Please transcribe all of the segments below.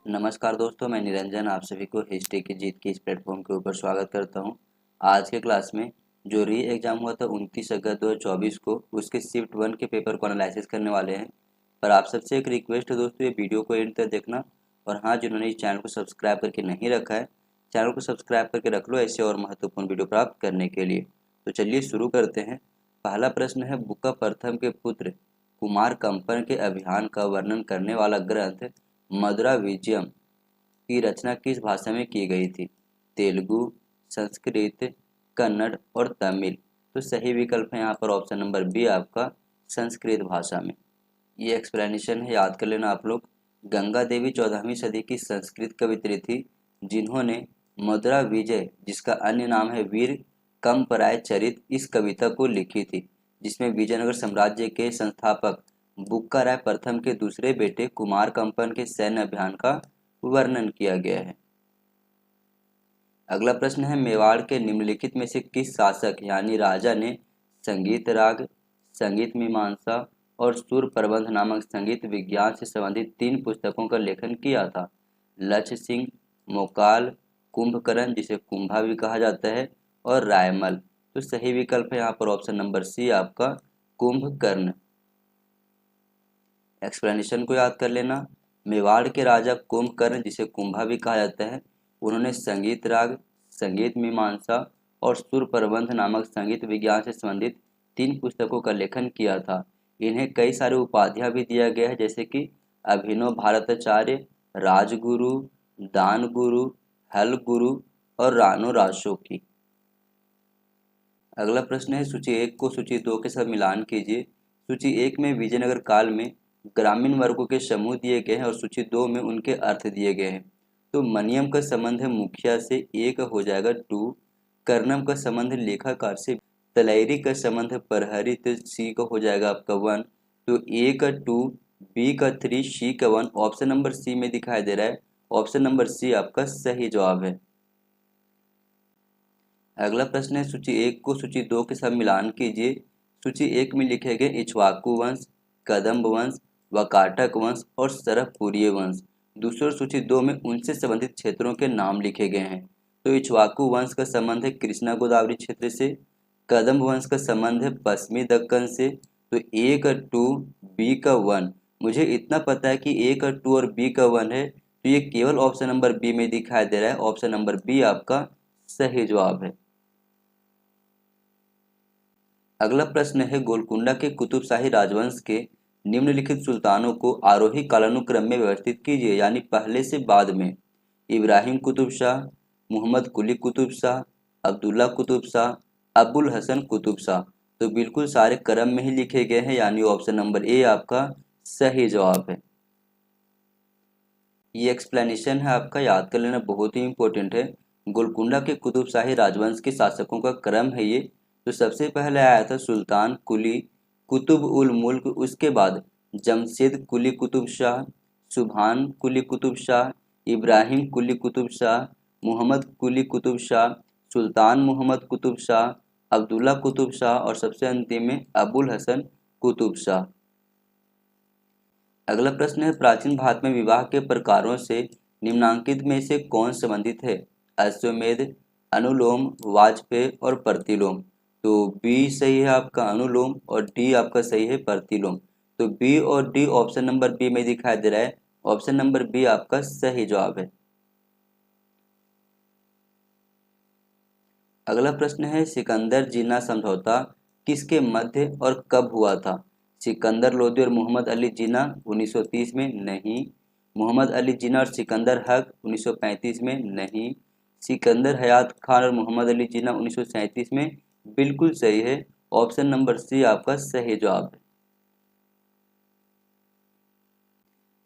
नमस्कार दोस्तों, मैं निरंजन आप सभी को हिस्ट्री की जीत की इस प्लेटफॉर्म के ऊपर स्वागत करता हूं। आज के क्लास में जो री एग्ज़ाम हुआ था 29 अगस्त 2024 को, उसके शिफ्ट 1 के पेपर को एनालिसिस करने वाले हैं। पर आप सबसे एक रिक्वेस्ट है दोस्तों, ये वीडियो को एंड तक देखना। और हाँ, जिन्होंने इस चैनल को सब्सक्राइब करके नहीं रखा है, चैनल को सब्सक्राइब करके रख लो ऐसे और महत्वपूर्ण वीडियो प्राप्त करने के लिए। तो चलिए शुरू करते हैं। पहला प्रश्न है, बुक्का प्रथम के पुत्र कुमार कंपन के अभियान का वर्णन करने वाला ग्रंथ मदुरा विजयम की रचना किस भाषा में की गई थी? तेलुगु, संस्कृत, कन्नड़ और तमिल। तो सही विकल्प है यहाँ पर ऑप्शन नंबर बी आपका, संस्कृत भाषा में। ये एक्सप्लेनेशन है, याद कर लेना आप लोग। गंगा देवी 14वीं सदी की संस्कृत कवित्री थी, जिन्होंने मदुरा विजय, जिसका अन्य नाम है वीर कंपराय चरित, इस कविता को लिखी थी, जिसमें विजयनगर साम्राज्य के संस्थापक बुक्का राय प्रथम के दूसरे बेटे कुमार कंपन के सैन्य अभियान का वर्णन किया गया है। अगला प्रश्न है, मेवाड़ के निम्नलिखित में से किस शासक यानी राजा ने संगीत राग, संगीत मीमांसा और सुर प्रबंध नामक संगीत विज्ञान से संबंधित 3 पुस्तकों का लेखन किया था? लक्ष्य सिंह, मोकाल, कुंभकर्ण जिसे कुंभा भी कहा जाता है, और रायमल। तो सही विकल्प है यहाँ पर ऑप्शन नंबर सी आपका, कुंभकर्ण। एक्सप्लेनेशन को याद कर लेना। मेवाड़ के राजा कुंभकर्ण जिसे कुंभा भी कहा जाता है, उन्होंने संगीत राग, संगीत मीमांसा और सुर प्रबंध नामक संगीत विज्ञान से संबंधित 3 पुस्तकों का लेखन किया था। इन्हें कई सारे उपाधियां भी दिया गया है, जैसे कि अभिनव भारताचार्य, राजगुरु, दान गुरु, हल गुरु और रानो राशो की। अगला प्रश्न है, सूची 1 को सूची 2 के साथ मिलान कीजिए। सूची 1 में विजयनगर काल में ग्रामीण वर्गों के समूह दिए गए हैं और सूची 2 में उनके अर्थ दिए गए हैं। तो मनियम का संबंध है मुखिया से, ए का हो जाएगा 2। कर्णम का संबंध लेखाकार से, तलैरी का संबंध प्रहरी, तो सी का हो जाएगा आपका 1। तो ए का 2, बी का 3, सी का 1, ऑप्शन नंबर सी में दिखाई दे रहा है। ऑप्शन नंबर सी आपका सही जवाब है। अगला प्रश्न है, सूची 1 को सूची 2 के साथ मिलान कीजिए। सूची 1 में लिखे गए इक्ष्वाकु वंश, कदम्ब वंश, वाकाटक वंश और सरहपुरीय वंश। दूसरी सूची 2 में उनसे संबंधित क्षेत्रों के नाम लिखे गए हैं। तो इक्ष्वाकु वंश का संबंध है कृष्णा गोदावरी क्षेत्र से, कदम्ब वंश का संबंध है पश्चिमी दक्कन से। तो ए का 2, बी का 1। मुझे इतना पता है कि ए का 2 और बी का 1 है, तो ये केवल ऑप्शन नंबर बी में दिखाई दे रहा है। ऑप्शन नंबर बी आपका सही जवाब है। अगला प्रश्न है, गोलकुंडा के कुतुबशाही राजवंश के निम्नलिखित सुल्तानों को आरोही कालानुक्रम में व्यवस्थित कीजिए, यानी पहले से बाद में। इब्राहिम कुतुब शाह, मोहम्मद कुली कुतुब शाह, अब्दुल्ला कुतुब शाह, अबुल हसन कुतुब शाह। तो बिल्कुल सारे क्रम में ही लिखे गए हैं, यानी ऑप्शन नंबर ए आपका सही जवाब है। ये एक्सप्लेनेशन है आपका, याद कर लेना, बहुत ही इंपॉर्टेंट है। गोलकुंडा के कुतुबशाही राजवंश के शासकों का क्रम है ये। तो सबसे पहले आया था सुल्तान कुली कुतुब उल मुल्क, उसके बाद जमशेद कुली कुतुब शाह, सुभान कुली कुतुब शाह, इब्राहिम कुली कुतुब शाह, मोहम्मद कुली कुतुब शाह, सुल्तान मोहम्मद कुतुब शाह, अब्दुल्ला कुतुब शाह और सबसे अंतिम में अबुल हसन कुतुब शाह। अगला प्रश्न है, प्राचीन भारत में विवाह के प्रकारों से निम्नांकित में से कौन संबंधित है? अश्वमेध, अनुलोम, वाजपेय और प्रतिलोम। तो बी सही है आपका अनुलोम और डी आपका सही है प्रतिलोम। तो बी और डी ऑप्शन नंबर बी में दिखाई दे रहा है। ऑप्शन नंबर बी आपका सही जवाब है। अगला प्रश्न है, सिकंदर जिन्ना समझौता किसके मध्य और कब हुआ था? सिकंदर लोदी और मोहम्मद अली जिन्ना 1930 में? नहीं। मोहम्मद अली जिन्ना और सिकंदर हक 1935 में? नहीं। सिकंदर हयात खान और मोहम्मद अली जिन्ना 1937 में? बिल्कुल सही है। ऑप्शन नंबर सी आपका सही जवाब है।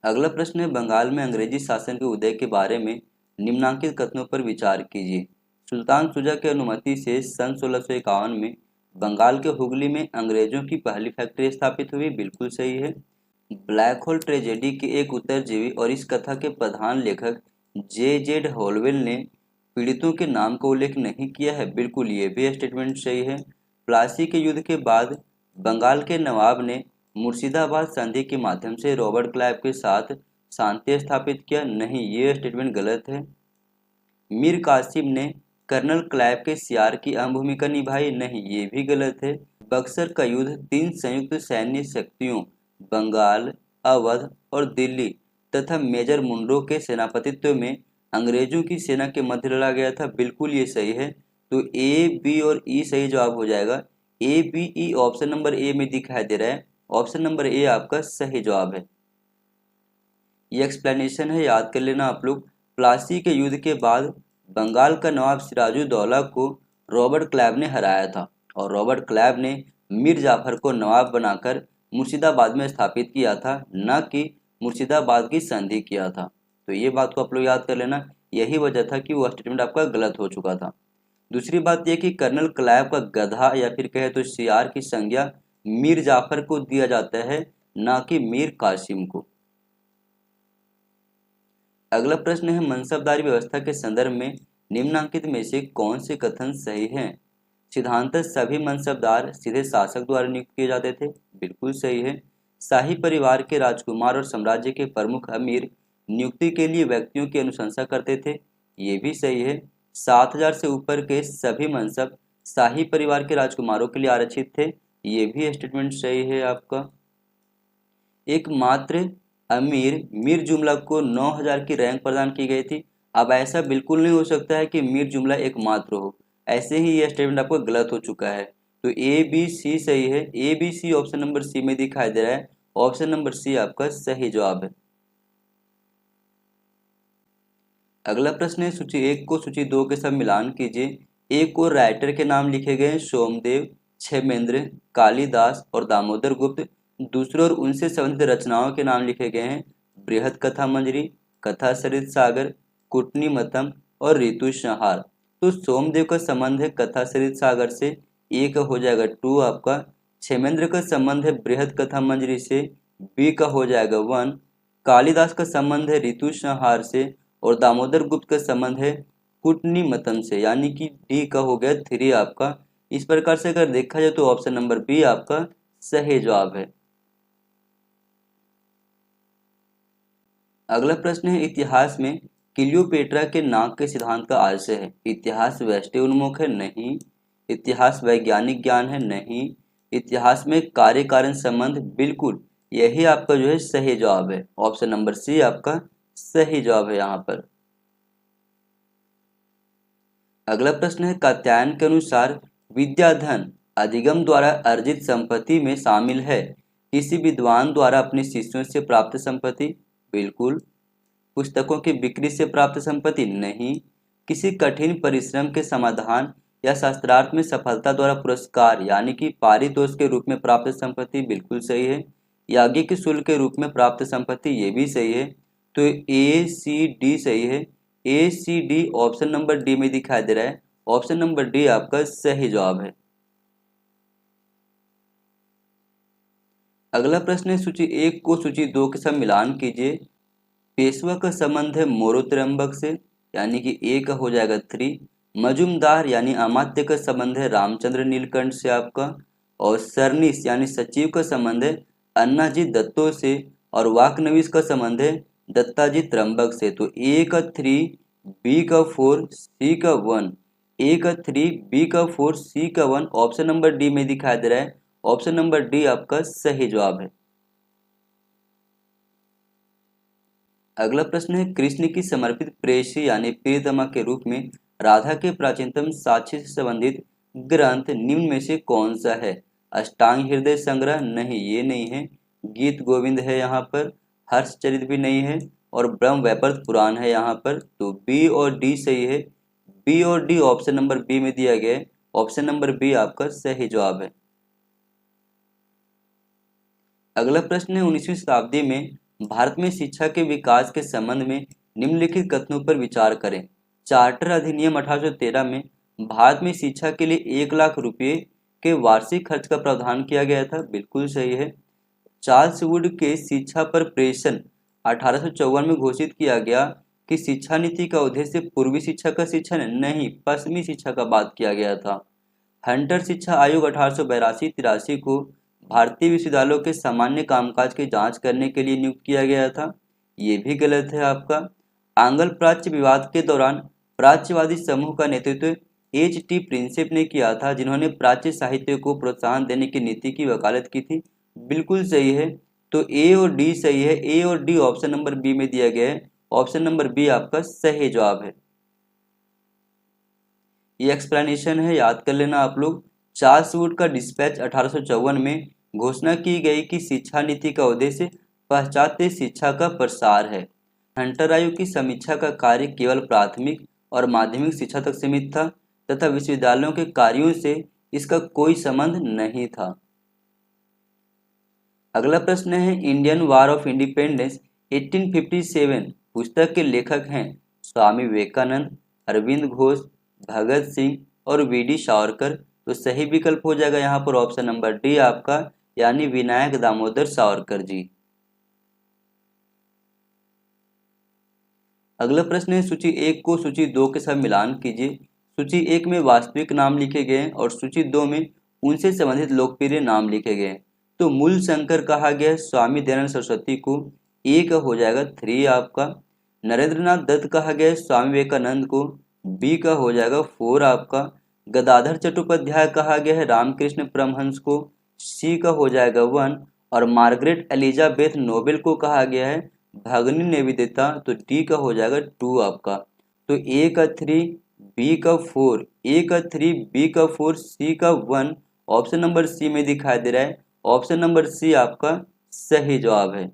अगला प्रश्न है, बंगाल में अंग्रेजी शासन के उदय के बारे में निम्नांकित कथनों पर विचार कीजिए। सुल्तान शुजा की अनुमति से सन 1651 में बंगाल के हुगली में अंग्रेजों की पहली फैक्ट्री स्थापित हुई। बिल्कुल सही है। ब्लैक होल ट्रेजेडी के एक उत्तरजीवी और इस कथा के प्रधान लेखक जे हॉलवेल ने पीड़ितों के नाम का उल्लेख नहीं किया है। बिल्कुल, ये भी स्टेटमेंट सही है। प्लासी के युद्ध के बाद बंगाल के नवाब ने मुर्शिदाबाद संधि के माध्यम से रॉबर्ट क्लाइव के साथ शांति स्थापित किया? नहीं, ये स्टेटमेंट गलत है। मीर कासिम ने कर्नल क्लाइव के सियार की अहम भूमिका निभाई? नहीं, ये भी गलत है। बक्सर का युद्ध 3 संयुक्त सैन्य शक्तियों बंगाल, अवध और दिल्ली तथा मेजर मुनरो के सेनापतित्व में अंग्रेजों की सेना के मध्य लड़ा गया था। बिल्कुल ये सही है। तो ए, बी और ई सही जवाब हो जाएगा। A, B, E option number A में दिखाई दे रहा है। ऑप्शन नंबर ए आपका सही जवाब है। ये एक्सप्लेनेशन है, याद कर लेना आप लोग। प्लासी के युद्ध के बाद बंगाल का नवाब सिराजुद्दौला को रॉबर्ट क्लाइव ने हराया था और रॉबर्ट क्लाइव ने मीर जाफर को नवाब बनाकर मुर्शिदाबाद में स्थापित किया था, न कि मुर्शिदाबाद की संधि किया था। तो ये बात को आप लोग याद कर लेना। यही वजह था कि वो स्टेटमेंट आपका गलत हो चुका था। दूसरी बात यह कि कर्नल क्लाइव का गधा या फिर कहे तो सियार की संज्ञा मीर जाफर को दिया जाता है, न कि मीर कासिम को। अगला प्रश्न है, मनसबदारी व्यवस्था के संदर्भ में निम्नलिखित में से कौन से कथन सही हैं? सिद्धांततः सभी मनसबदार सीधे शासक द्वारा नियुक्त किए जाते थे? बिल्कुल सही है। शाही परिवार के राजकुमार और साम्राज्य के प्रमुख अमीर नियुक्ति के लिए व्यक्तियों की अनुशंसा करते थे? ये भी सही है। 7,000 से ऊपर के सभी मनसब शाही परिवार के राजकुमारों के लिए आरक्षित थे? ये भी स्टेटमेंट सही है आपका। एकमात्र अमीर मीर जुमला को 9,000 की रैंक प्रदान की गई थी। अब ऐसा बिल्कुल नहीं हो सकता है कि मीर जुमला एकमात्र हो, ऐसे ही यह स्टेटमेंट आपको गलत हो चुका है। तो ए, बी, सी सही है। A, B, C option number C में दिखाई दे रहा है। ऑप्शन नंबर सी आपका सही जवाब है। अगला प्रश्न है, सूची 1 को सूची 2 के साथ मिलान कीजिए। एक और राइटर के नाम लिखे गए सोमदेव, क्षेमेंद्र, कालिदास और दामोदर गुप्त। दूसरे और उनसे संबंधित रचनाओं के नाम लिखे गए हैं बृहद कथा मंजरी, कथा सरित सागर, कुटनीमतम और ऋतु संहार। तो सोमदेव का संबंध है कथा सरित सागर से, ए का हो जाएगा 2 आपका। क्षेमेंद्र का संबंध है बृहद कथा मंजरी से, बी का हो जाएगा 1। कालिदास का संबंध है ऋतु संहार से और दामोदर गुप्त का संबंध है कुटनीमतम से, यानी कि डी का हो गया 3 आपका। इस प्रकार से अगर देखा जाए तो ऑप्शन नंबर बी आपका सही जवाब है। अगला प्रश्न है, इतिहास में क्लियोपेट्रा के नाक के सिद्धांत का आशय है? इतिहास व्यष्टि उन्मुख है? नहीं। इतिहास वैज्ञानिक ज्ञान है? नहीं। इतिहास में कार्य कारण संबंध? बिल्कुल, यही आपका जो है सही जवाब है। ऑप्शन नंबर सी आपका सही जवाब है यहाँ पर। अगला प्रश्न है, कात्यायन के अनुसार विद्याधन अधिगम द्वारा अर्जित संपत्ति में शामिल है? किसी विद्वान द्वारा अपने शिष्यों से प्राप्त संपत्ति? बिल्कुल। पुस्तकों की बिक्री से प्राप्त संपत्ति? नहीं। किसी कठिन परिश्रम के समाधान या शास्त्रार्थ में सफलता द्वारा पुरस्कार यानी कि पारितोष के रूप में प्राप्त संपत्ति? बिल्कुल सही है। याज्ञिक शुल्क के रूप में प्राप्त संपत्ति? ये भी सही है। तो ए, सी, डी सही है। A, C, D option number D में दिखाई दे रहा है। ऑप्शन नंबर डी आपका सही जवाब है। अगला प्रश्न है, सूची 1 को सूची 2 के साथ मिलान कीजिए। पेशवा का संबंध है मोरो त्र्यंबक से, यानी कि ए का हो जाएगा 3। मजुमदार यानी अमात्य का संबंध है रामचंद्र नीलकंठ से आपका। और सरनिस यानी सचिव का संबंध है अन्नाजी दत्तो से। और वाकनवीस का संबंध है दत्ताजी त्र्यंबक से। तो ए का 3, बी का 4, सी का 1। ए का 3, बी का 4, सी का 1 ऑप्शन नंबर डी में दिखाई दे रहा है। ऑप्शन नंबर डी आपका सही जवाब है। अगला प्रश्न है, कृष्ण की समर्पित प्रेयसी यानी प्रियतमा के रूप में राधा के प्राचीनतम साक्ष्य से संबंधित ग्रंथ निम्न में से कौन सा है? अष्टांग हृदय संग्रह? नहीं, ये नहीं है। गीत गोविंद है यहाँ पर। हर्षचरित भी नहीं है। और ब्रह्म वैवर्त पुराण है यहाँ पर। तो बी और डी सही है। बी और डी ऑप्शन नंबर बी में दिया गया है। ऑप्शन नंबर बी आपका सही जवाब है। अगला प्रश्न है, 19वीं शताब्दी में भारत में शिक्षा के विकास के संबंध में निम्नलिखित कथनों पर विचार करें। चार्टर अधिनियम 1813 में भारत में शिक्षा के लिए 1 लाख रुपये के वार्षिक खर्च का प्रावधान किया गया था? बिल्कुल सही है। चार्ल्स वुड के शिक्षा पर प्रेषण 1854 में घोषित किया गया कि शिक्षा नीति का उद्देश्य पूर्वी शिक्षा का शिक्षण नहीं, पश्चिमी शिक्षा का बात किया गया था। हंटर शिक्षा आयोग 1882-83 को भारतीय विश्वविद्यालयों के सामान्य कामकाज की जांच करने के लिए नियुक्त किया गया था। ये भी गलत है आपका। आंग्ल प्राच्य विवाद के दौरान प्राच्यवादी समूह का नेतृत्व H.T. प्रिंसेप ने किया था, जिन्होंने प्राच्य साहित्य को प्रोत्साहन देने की नीति की वकालत की थी। बिल्कुल सही है। तो ए और डी सही है। ए और डी ऑप्शन नंबर बी में दिया गया है। ऑप्शन नंबर बी आपका सही जवाब है। ये एक्सप्लेनेशन है, याद कर लेना आप लोग। चार्ल्स वुड का डिस्पैच 1854 में घोषणा की गई कि शिक्षा नीति का उद्देश्य पाश्चात्य शिक्षा का प्रसार है। हंटर आयु की समीक्षा का कार्य केवल प्राथमिक और माध्यमिक शिक्षा तक सीमित था तथा विश्वविद्यालयों के कार्यों से इसका कोई संबंध नहीं था। अगला प्रश्न है, इंडियन वॉर ऑफ इंडिपेंडेंस 1857 पुस्तक के लेखक हैं स्वामी विवेकानंद, अरविंद घोष, भगत सिंह और वी.डी. सावरकर। तो सही विकल्प हो जाएगा यहाँ पर ऑप्शन नंबर डी आपका, यानी विनायक दामोदर सावरकर जी। अगला प्रश्न है, सूची 1 को सूची 2 के साथ मिलान कीजिए। सूची 1 में वास्तविक नाम लिखे गए और सूची 2 में उनसे संबंधित लोकप्रिय नाम लिखे गए। तो मूल शंकर कहा गया स्वामी दयानंद सरस्वती को, ए का हो जाएगा 3 आपका। नरेंद्रनाथ दत्त कहा गया स्वामी विवेकानंद को, बी का हो जाएगा 4 आपका। गदाधर चट्टोपाध्याय कहा गया है रामकृष्ण परमहंस को, सी का हो जाएगा 1। और मार्गरेट एलिजाबेथ नोबेल को कहा गया है भगिनी निवेदिता, तो डी का हो जाएगा 2 आपका। तो ए का 3, बी का 4, ए का 3, बी का 4, सी का 1, ऑप्शन नंबर सी में दिखाई दे रहा है। ऑप्शन नंबर सी आपका सही जवाब है।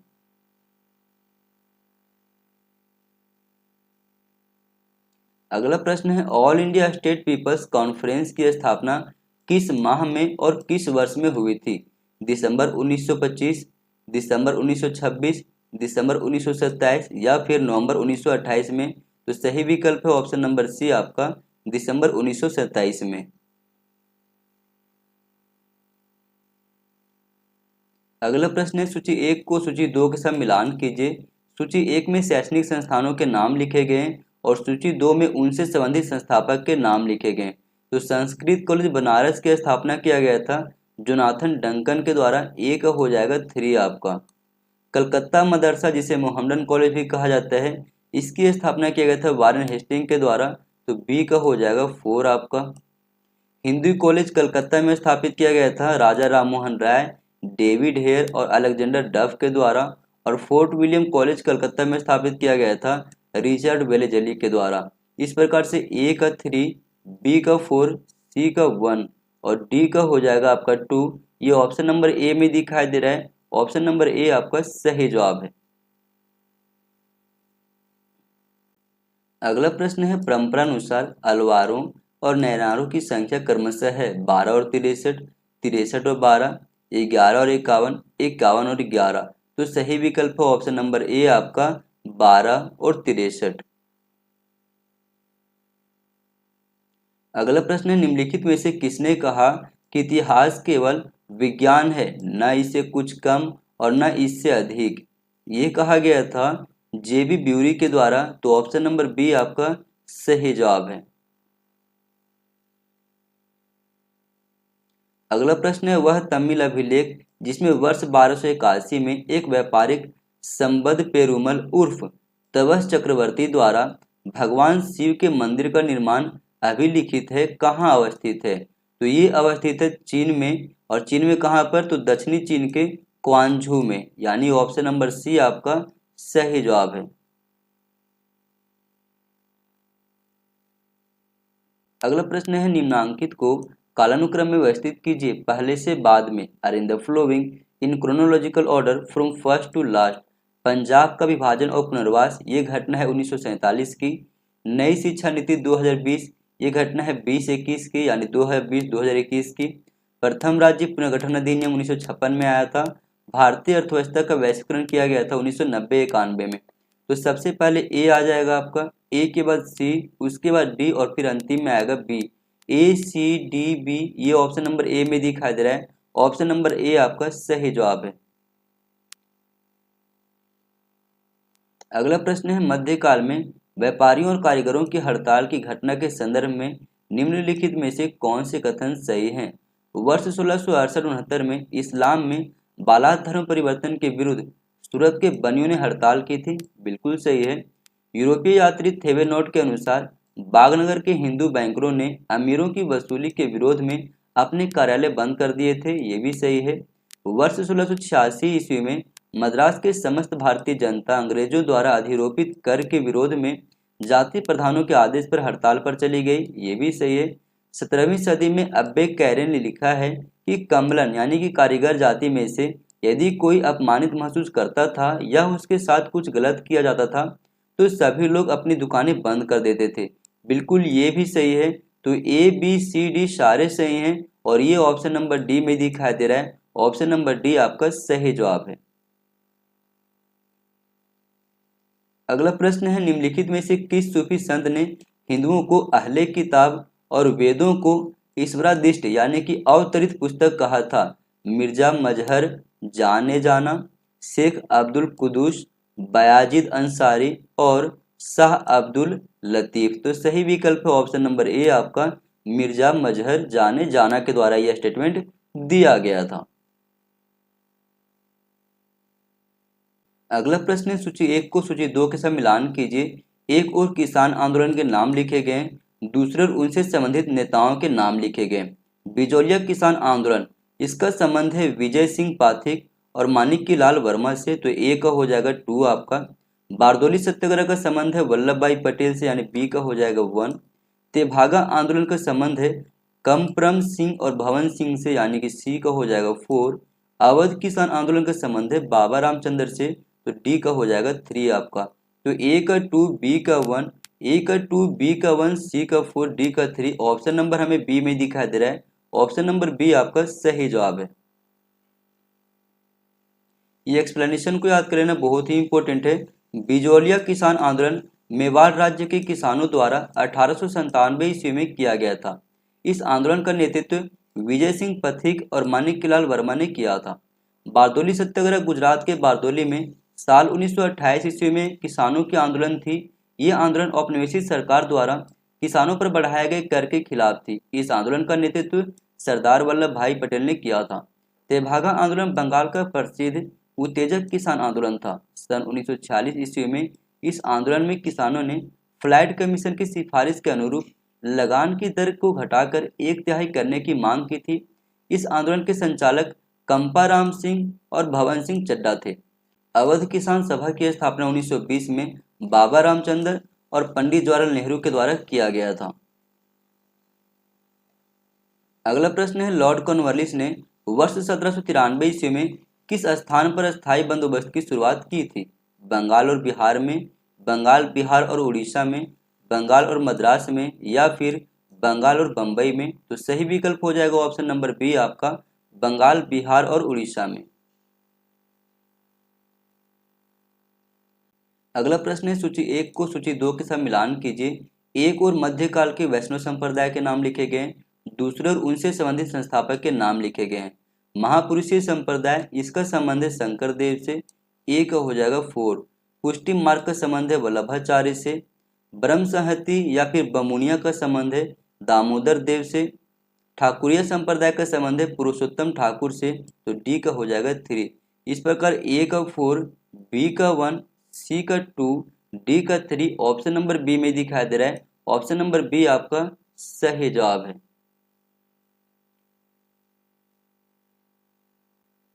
अगला प्रश्न है, all India state people's conference की स्थापना किस माह में और किस वर्ष में हुई थी? दिसंबर 1925, दिसंबर 1926, दिसंबर 1927 या फिर नवंबर 1928 में? तो सही विकल्प है ऑप्शन नंबर सी आपका, दिसंबर 1927 में। अगला प्रश्न है, सूची 1 को सूची 2 के साथ मिलान कीजिए। सूची 1 में शैक्षणिक संस्थानों के नाम लिखे गए और सूची 2 में उनसे संबंधित संस्थापक के नाम लिखे गए। तो संस्कृत कॉलेज बनारस की स्थापना किया गया था जोनाथन डंकन के द्वारा, ए का हो जाएगा 3 आपका। कलकत्ता मदरसा, जिसे मोहम्मडन कॉलेज भी कहा जाता है, इसकी स्थापना किया गया था वारेन हेस्टिंग के द्वारा, तो बी का हो जाएगा 4 आपका। हिंदू कॉलेज कलकत्ता में स्थापित किया गया था राजा राममोहन राय, डेविड हेयर और अलेक्जेंडर डफ के द्वारा। और फोर्ट विलियम कॉलेज कलकत्ता में स्थापित किया गया था रिचर्ड वेलेजली के द्वारा। इस प्रकार से ए का 3, बी का 4, सी का 1 और डी का हो जाएगा आपका 2। ये ऑप्शन नंबर ए में दिखाई दे रहा है। ऑप्शन नंबर ए आपका सही जवाब है। अगला प्रश्न है, परंपरानुसार अलवारों और नैनारों की संख्या क्रमशः है 12 और 63, 63 और 12, 11 और 51, 51 और 11। तो सही विकल्प है ऑप्शन नंबर ए आपका 12 और 63। अगला प्रश्न है, निम्नलिखित में से किसने कहा कि इतिहास केवल विज्ञान है, न इससे कुछ कम और न इससे अधिक? ये कहा गया था जे.बी. ब्यूरी के द्वारा। तो ऑप्शन नंबर बी आपका सही जवाब है। अगला प्रश्न है, वह तमिल अभिलेख जिसमें वर्ष 1281 में एक व्यापारिक संबद्ध पेरुमल उर्फ तवस चक्रवर्ती द्वारा भगवान शिव के मंदिर का निर्माण अभिलिखित है, कहाँ अवस्थित है? तो ये अवस्थित है चीन में। और चीन में कहाँ पर? तो दक्षिणी चीन के क्वांझू में, यानी ऑप्शन नंबर सी आपका सही जवाब है। अगला प्रश्न है, निम्नांकित को कालानुक्रम में व्यवस्थित कीजिए, पहले से बाद में, are in the following in chronological order from first to last. Punjab का विभाजन और पुनर्वास, ये घटना है 1947 की। नई शिक्षा नीति 2020, ये घटना है 2021 की, यानी 2020-2021 की। प्रथम राज्य पुनर्गठन अधिनियम 1956 में आया था। भारतीय अर्थव्यवस्था का वैश्वीकरण किया गया था 1990-91 में। तो सबसे पहले ए आ जाएगा आपका, ए के बाद सी, उसके बाद डी और फिर अंतिम में आएगा बी। ए सी डी बी, ये ऑप्शन नंबर ए में दिखाई दे रहा है। ऑप्शन नंबर ए आपका सही जवाब है। अगला प्रश्न है, मध्यकाल में व्यापारियों और कारीगरों की हड़ताल की घटना के संदर्भ में निम्नलिखित में से कौन से कथन सही हैं? वर्ष 1668-69 में इस्लाम में बालात धर्म परिवर्तन के विरुद्ध सूरत के बनियों ने हड़ताल की थी। बिल्कुल सही है। यूरोपीय यात्री थेवेनोट के अनुसार बागनगर के हिंदू बैंकरों ने अमीरों की वसूली के विरोध में अपने कार्यालय बंद कर दिए थे। ये भी सही है। वर्ष 1686 ईस्वी में मद्रास के समस्त भारतीय जनता अंग्रेजों द्वारा अधिरोपित कर के विरोध में जाति प्रधानों के आदेश पर हड़ताल पर चली गई। ये भी सही है। 17वीं सदी में अब्बे कैरेन ने लिखा है कि कम्बलन यानी कि कारीगर जाति में से यदि कोई अपमानित महसूस करता था या उसके साथ कुछ गलत किया जाता था तो सभी लोग अपनी दुकानें बंद कर देते थे। बिल्कुल ये भी सही है। तो ए बी सी डी सारे सही हैं और ये ऑप्शन नंबर डी में दिखाई दे रहा है। ऑप्शन नंबर डी आपका सही जवाब है। अगला प्रश्न है, निम्नलिखित में से किस सूफी संत ने हिंदुओं को अहले किताब और वेदों को ईश्वरादिष्ट यानी कि अवतरित पुस्तक कहा था? मिर्जा मजहर, जाने जाना, शेख अब्दुल कुदूस, बयाजिद अंसारी और शाह अब्दुल लतीफ। तो सही विकल्प है ऑप्शन नंबर ए आपका मिर्जा मजहर जाने जाना के द्वारा यह स्टेटमेंट दिया गया था। अगला प्रश्न है, सूची 1 को सूची 2 के साथ मिलान कीजिए। एक और किसान आंदोलन के नाम लिखे गए, दूसरे और उनसे संबंधित नेताओं के नाम लिखे गए। बिजौलिया किसान आंदोलन, इसका संबंध है विजय सिंह पाथिक और मानिक्य लाल वर्मा से, तो ए का हो जाएगा 2 आपका। बारदौली सत्याग्रह का संबंध है वल्लभ भाई पटेल से यानी बी का हो जाएगा 1। तेभागा आंदोलन का संबंध है कमप्रम सिंह और भवन सिंह से यानी कि सी का हो जाएगा 4। अवध किसान आंदोलन का संबंध है बाबा रामचंद्र से, तो डी का हो जाएगा 3 आपका। तो ए का 2, बी का 1, ए का 2, बी का 1, सी का 4, डी का 3। ऑप्शन नंबर हमें बी में दिखाई दे रहा है। ऑप्शन नंबर बी आपका सही जवाब है। ये एक्सप्लेनेशन को याद कर लेना बहुत ही इंपॉर्टेंट है। बिजौलिया किसान आंदोलन मेवाड़ राज्य के किसानों द्वारा 1897 ईस्वी में किया गया था। इस आंदोलन का नेतृत्व विजय सिंह पथिक और मानिक्यलाल वर्मा ने किया था। बारदौली सत्याग्रह गुजरात के बारदौली में साल 1928 ईस्वी में किसानों की आंदोलन थी। ये आंदोलन औपनिवेशिक सरकार द्वारा किसानों पर बढ़ाए गए कर के खिलाफ थी। इस आंदोलन का नेतृत्व सरदार वल्लभ भाई पटेल ने किया था। तेभागा आंदोलन बंगाल का प्रसिद्ध उत्तेजक किसान आंदोलन था। सन 1946 ईस्वी में इस आंदोलन में किसानों ने फ्लाइट कमीशन की सिफारिश के अनुरूप लगान की दर को घटाकर 1/3 करने की मांग की थी। इस आंदोलन के संचालक कंपाराम सिंह और भवन सिंह चड्डा थे। अवध किसान सभा की स्थापना 1920 में बाबा रामचंद्र और पंडित जवाहरलाल नेहरू के द्वारा किया गया था। अगला प्रश्न है, लॉर्ड कॉर्नवालिस ने वर्ष 1793 ईस्वी में किस स्थान पर स्थायी बंदोबस्त की शुरुआत की थी? बंगाल और बिहार में, बंगाल, बिहार और उड़ीसा में, बंगाल और मद्रास में या फिर बंगाल और बंबई में? तो सही विकल्प हो जाएगा ऑप्शन नंबर बी आपका बंगाल, बिहार और उड़ीसा में। अगला प्रश्न है, सूची 1 को सूची 2 के साथ मिलान कीजिए। एक और मध्यकाल के वैष्णव संप्रदाय के नाम लिखे गए, दूसरे और उनसे संबंधित संस्थापक के नाम लिखे गए हैं। महापुरुषीय संप्रदाय, इसका संबंध है शंकर देव से, ए का हो जाएगा 4। पुष्टि मार्ग का संबंध है वल्लभाचार्य से। ब्रह्म संहति या फिर बमुनिया का संबंध है दामोदर देव से। ठाकुरिया संप्रदाय का संबंध है पुरुषोत्तम ठाकुर से, तो डी का हो जाएगा 3। इस प्रकार ए का 4, बी का 1, सी का 2, डी का 3। ऑप्शन नंबर बी में दिखाई दे रहा है। ऑप्शन नंबर बी आपका सही जवाब है।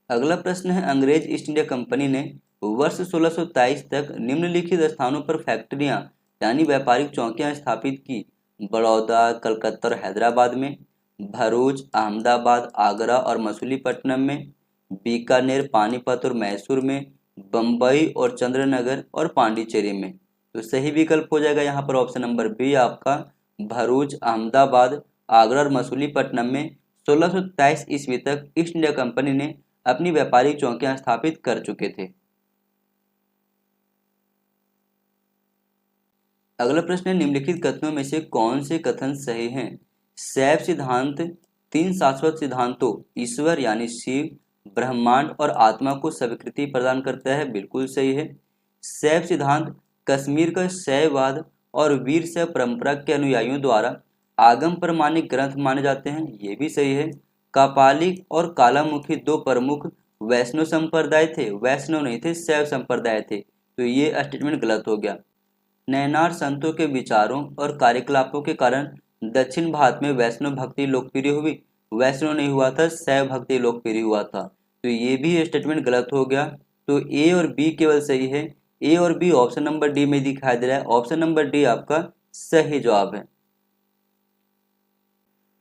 अगला प्रश्न है, अंग्रेज ईस्ट इंडिया कंपनी ने वर्ष 1623 तक निम्नलिखित स्थानों पर फैक्ट्रियां यानी व्यापारिक चौकियां स्थापित की। बड़ौदा, कलकत्ता और हैदराबाद में, भरूच, अहमदाबाद, आगरा और मसूलीपट्टनम में, बीकानेर, पानीपत और मैसूर में, बम्बई और चंद्रनगर और पांडिचेरी में। तो सही विकल्प हो जाएगा यहाँ पर ऑप्शन नंबर बी आपका भरूच, अहमदाबाद, आगरा और मसूलीपट्टनम में 1623 ईस्वी तक ईस्ट इंडिया कंपनी ने अपनी व्यापारिक चौकियां स्थापित कर चुके थे। अगला प्रश्न है, निम्नलिखित कथनों में से कौन से कथन सही हैं? शैव सिद्धांत 3 शाश्वत सिद्धांतों ईश्वर यानी शिव, ब्रह्मांड और आत्मा को स्वीकृति प्रदान करता है, बिल्कुल सही है। शैव सिद्धांत कश्मीर का शैववाद और वीर शैव परंपरा के अनुयायियों द्वारा आगम प्रमाणिक ग्रंथ माने जाते हैं, ये भी सही है। कापालिक और कालामुखी दो प्रमुख वैष्णव संप्रदाय थे, वैष्णव नहीं थे, शैव संप्रदाय थे। तो ये स्टेटमेंट गलत हो गया। नैनार संतों के विचारों और कार्यकलापों के कारण दक्षिण भारत में वैष्णव भक्ति लोकप्रिय हुई, वैष्णव नहीं हुआ था, शैव भक्ति लोकप्रिय हुआ था। तो ये भी स्टेटमेंट गलत हो गया। तो ए और बी केवल सही है। ए और बी ऑप्शन नंबर डी में दिखाई दे रहा है। ऑप्शन नंबर डी आपका सही जवाब है।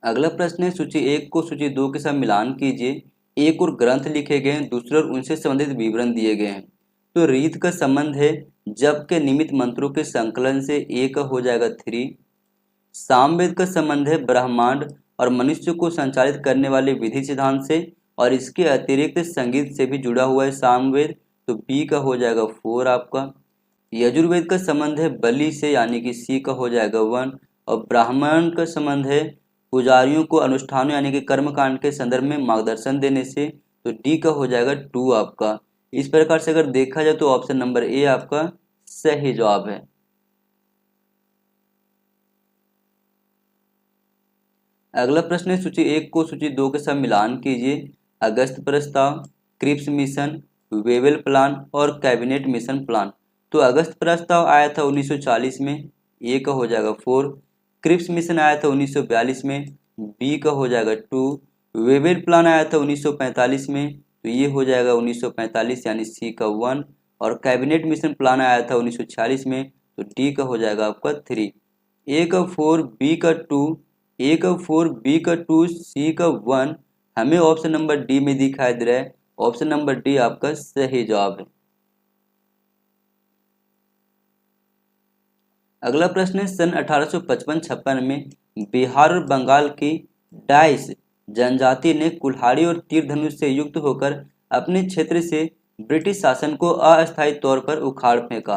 अगला प्रश्न है, सूची 1 को सूची 2 के साथ मिलान कीजिए। एक और ग्रंथ लिखे गए हैं, दूसरे और उनसे संबंधित विवरण दिए गए हैं। तो रीत का संबंध है जप के निमित्त मंत्रों के संकलन से, ए का हो जाएगा 3। सामवेद का संबंध है ब्रह्मांड और मनुष्य को संचालित करने वाले विधि सिद्धांत से, और इसके अतिरिक्त संगीत से भी जुड़ा हुआ है सामवेद। तो बी का हो जाएगा 4 आपका। यजुर्वेद का संबंध है बलि से, यानी कि सी का हो जाएगा 1। और ब्राह्मण का संबंध है पुजारियों को अनुष्ठानों यानी कि कर्मकांड के संदर्भ में मार्गदर्शन देने से। तो डी का हो जाएगा 2 आपका। इस प्रकार से अगर देखा जाए तो ऑप्शन नंबर ए आपका सही जवाब है। अगला प्रश्न है, सूची 1 को सूची 2 के साथ मिलान कीजिए। अगस्त प्रस्ताव, क्रिप्स मिशन, वेवेल प्लान और कैबिनेट मिशन प्लान। तो अगस्त प्रस्ताव आया था 1940 में, ए का हो जाएगा 4। क्रिप्स मिशन आया था 1942 में, बी का हो जाएगा 2। वेवेल प्लान आया था 1945 में, तो ये हो जाएगा 1945 यानी सी का 1। और कैबिनेट मिशन प्लान आया था 1946 में, तो डी का हो जाएगा आपका 3। ए का 4, बी का 2, ए का 4, बी का 2, सी का 1 हमें ऑप्शन नंबर डी में दिखाई दे रहा है। ऑप्शन नंबर डी आपका सही जवाब है। अगला प्रश्न है, सन 1855-56 में बिहार और बंगाल की डाइस जनजाति ने कुल्हाड़ी और तीर धनुष से युक्त होकर अपने क्षेत्र से ब्रिटिश शासन को अस्थायी तौर पर उखाड़ फेंका।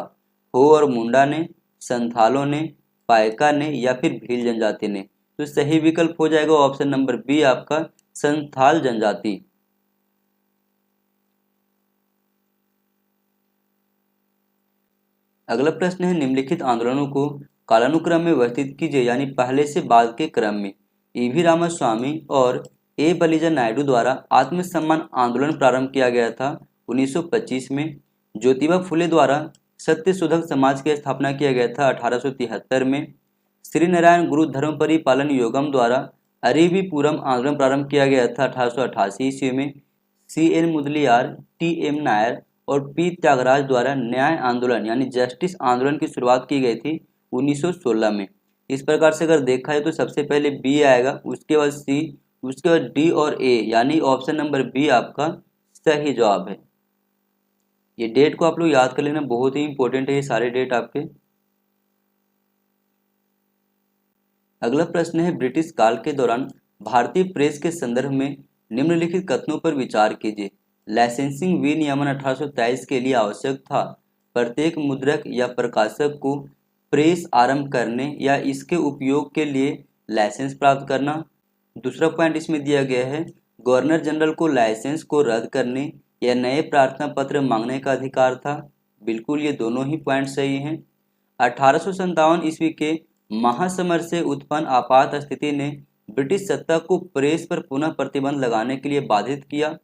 हो और मुंडा ने, संथालों ने, पाइका ने या फिर भील जनजाति ने। तो सही विकल्प हो जाएगा ऑप्शन नंबर बी आपका संथाल जनजाति। अगला प्रश्न है, निम्नलिखित आंदोलनों को कालानुक्रम में व्यवस्थित कीजिए, यानी पहले से बाद के क्रम में। ईवी रामास्वामी और ए बलिजा नायडू द्वारा आत्मसम्मान आंदोलन प्रारंभ किया गया था 1925 में। ज्योतिबा फुले द्वारा सत्यशोधक समाज की स्थापना किया गया था 1873 में। श्री नारायण गुरु धर्म परिपालन योगम द्वारा अरीबीपुरम आंदोलन प्रारंभ किया गया था 1888 ईस्वी में। C N Mudaliar, T M Nair और पी त्यागराज द्वारा न्याय आंदोलन यानी जस्टिस आंदोलन की शुरुआत की गई थी 1916 में। इस प्रकार से अगर देखा जाए तो सबसे पहले बी आएगा, उसके बाद सी, उसके बाद डी और ए, यानी ऑप्शन नंबर बी आपका सही जवाब है। ये डेट को आप लोग याद कर लेना, बहुत ही इंपॉर्टेंट है ये सारे डेट आपके। अगला प्रश्न है, ब्रिटिश काल के दौरान भारतीय प्रेस के संदर्भ में निम्नलिखित कथनों पर विचार कीजिए। लाइसेंसिंग विनियमन 1823 के लिए आवश्यक था। प्रत्येक मुद्रक या प्रकाशक को प्रेस आरंभ करने या इसके उपयोग के लिए लाइसेंस प्राप्त करना। दूसरा पॉइंट इसमें दिया गया है, गवर्नर जनरल को लाइसेंस को रद्द करने या नए प्रार्थना पत्र मांगने का अधिकार था। बिल्कुल ये दोनों ही पॉइंट सही हैं। 1857 ईस्वी के महासमर से उत्पन्न आपात स्थिति ने ब्रिटिश सत्ता को प्रेस पर पुनः प्रतिबंध लगाने के लिए बाधित किया।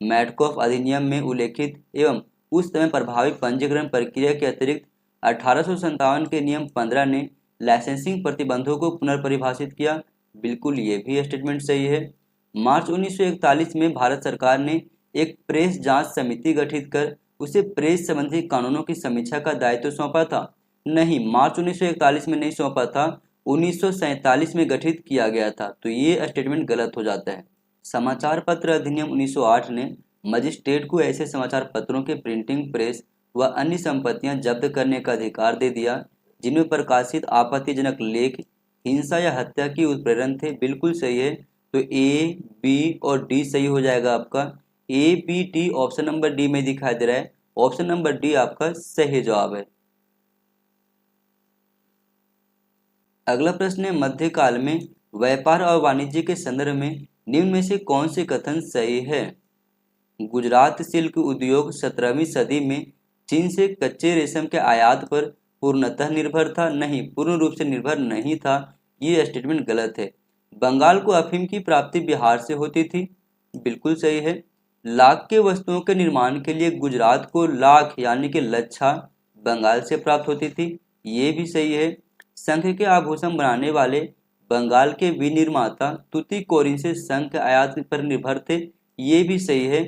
मैडकॉफ अधिनियम में उल्लेखित एवं उस समय प्रभावी पंजीकरण प्रक्रिया के अतिरिक्त 1857 के नियम 15 ने लाइसेंसिंग प्रतिबंधों को पुनर्परिभाषित किया। बिल्कुल ये भी स्टेटमेंट सही है। मार्च 1941 में भारत सरकार ने एक प्रेस जांच समिति गठित कर उसे प्रेस संबंधी कानूनों की समीक्षा का दायित्व सौंपा था। नहीं, मार्च 1941 में नहीं सौंपा था, 1947 में गठित किया गया था। तो ये स्टेटमेंट गलत हो जाता है। समाचार पत्र अधिनियम 1908 ने मजिस्ट्रेट को ऐसे समाचार पत्रों के प्रिंटिंग प्रेस व अन्य संपत्तियां जब्त करने का अधिकार दे दिया जिनमें प्रकाशित आपत्तिजनक लेख हिंसा या हत्या की उत्प्रेरण थे। बिल्कुल सही है। तो ए, बी और डी सही हो जाएगा आपका। A, B, D option number D में दिखाई दे रहा है। ऑप्शन नंबर डी आपका सही जवाब है। अगला प्रश्न है, मध्यकाल में व्यापार और वाणिज्य के संदर्भ में निम्न में से कौन से कथन सही है। गुजरात सिल्क उद्योग 17वीं सदी में चीन से कच्चे रेशम के आयात पर पूर्णतः निर्भर था। नहीं, पूर्ण रूप से निर्भर नहीं था, ये स्टेटमेंट गलत है। बंगाल को अफीम की प्राप्ति बिहार से होती थी, बिल्कुल सही है। लाख के वस्तुओं के निर्माण के लिए गुजरात को लाख यानी कि लच्छा बंगाल से प्राप्त होती थी, ये भी सही है। शंख के आभूषण बनाने वाले बंगाल के विनिर्माता तुतीकोरिन से शंख आयात पर निर्भर थे, ये भी सही है।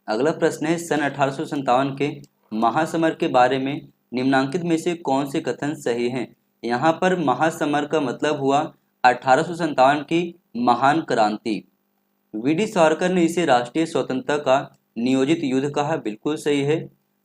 अगला प्रश्न है सन 1857 के महासमर के बारे में निम्नांकित में से कौन से कथन सही हैं। यहाँ पर महासमर का मतलब हुआ 1857 की महान क्रांति। वीडी सावरकर ने इसे राष्ट्रीय स्वतंत्रता का नियोजित युद्ध कहा, बिल्कुल सही है।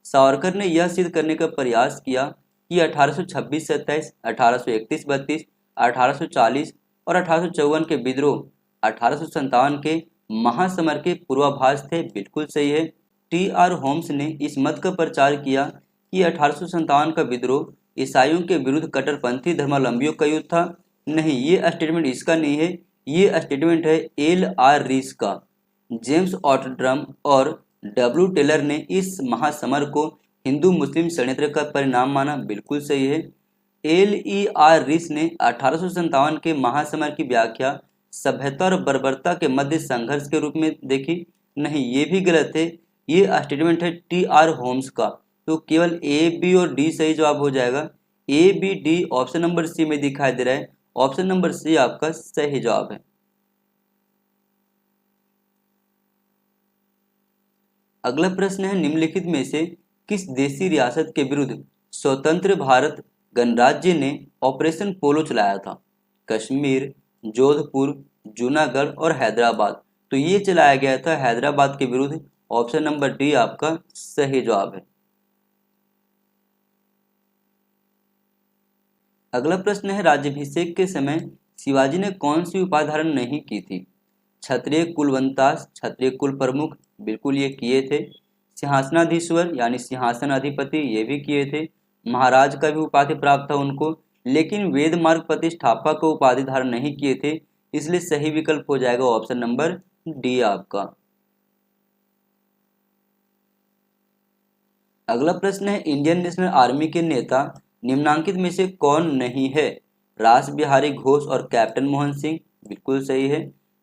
सावरकर ने यह सिद्ध करने का प्रयास किया कि 1826-27, 1831-32, 1840 और 1854 के विद्रोह 1857 के महासमर के पूर्वाभास थे, बिल्कुल सही है। टी आर होम्स ने इस मत का प्रचार किया कि 1857 का विद्रोह ईसाइयों के विरुद्ध कट्टरपंथी धर्मावलंबियों का युद्ध था। नहीं, ये स्टेटमेंट इसका नहीं है, ये स्टेटमेंट है एल आर रीस का। जेम्स ऑटड्रम और डब्ल्यू टेलर ने इस महासमर को हिंदू मुस्लिम षड्यंत्र का परिणाम माना, बिल्कुल सही है। एल ई आर रीस ने 1857 के महासमर की व्याख्या सभ्यता और बर्बरता के मध्य संघर्ष के रूप में देखी। नहीं, ये भी गलत है, ये स्टेटमेंट है टी आर होम्स का। तो केवल ए बी और डी सही जवाब हो जाएगा। A B D option number C में दिखाई दे रहा है, ऑप्शन नंबर सी आपका सही जवाब है। अगला प्रश्न है निम्नलिखित में से किस देशी रियासत के विरुद्ध स्वतंत्र भारत गणराज्य ने ऑपरेशन पोलो चलाया था। कश्मीर, जोधपुर, जूनागढ़ और हैदराबाद। तो ये चलाया गया था हैदराबाद के विरुद्ध, ऑप्शन नंबर डी आपका सही जवाब है। अगला प्रश्न है राज्याभिषेक के समय शिवाजी ने कौन सी उपाधि धारण नहीं की थी। क्षत्रिय कुलवंतास, क्षत्रिय कुल प्रमुख, बिल्कुल ये किए थे। सिंहासनाधीश्वर यानी सिंहासन अधिपति, ये भी किए थे। महाराज का भी उपाधि प्राप्त था उनको, लेकिन वेद मार्ग प्रतिष्ठापक को उपाधि धारण नहीं किए थे, इसलिए सही विकल्प हो जाएगा ऑप्शन नंबर डी आपका। अगला प्रश्न है इंडियन नेशनल आर्मी के नेता निम्नांकित में से कौन नहीं है। रास बिहारी घोष और कैप्टन मोहन सिंह, बिल्कुल सही है।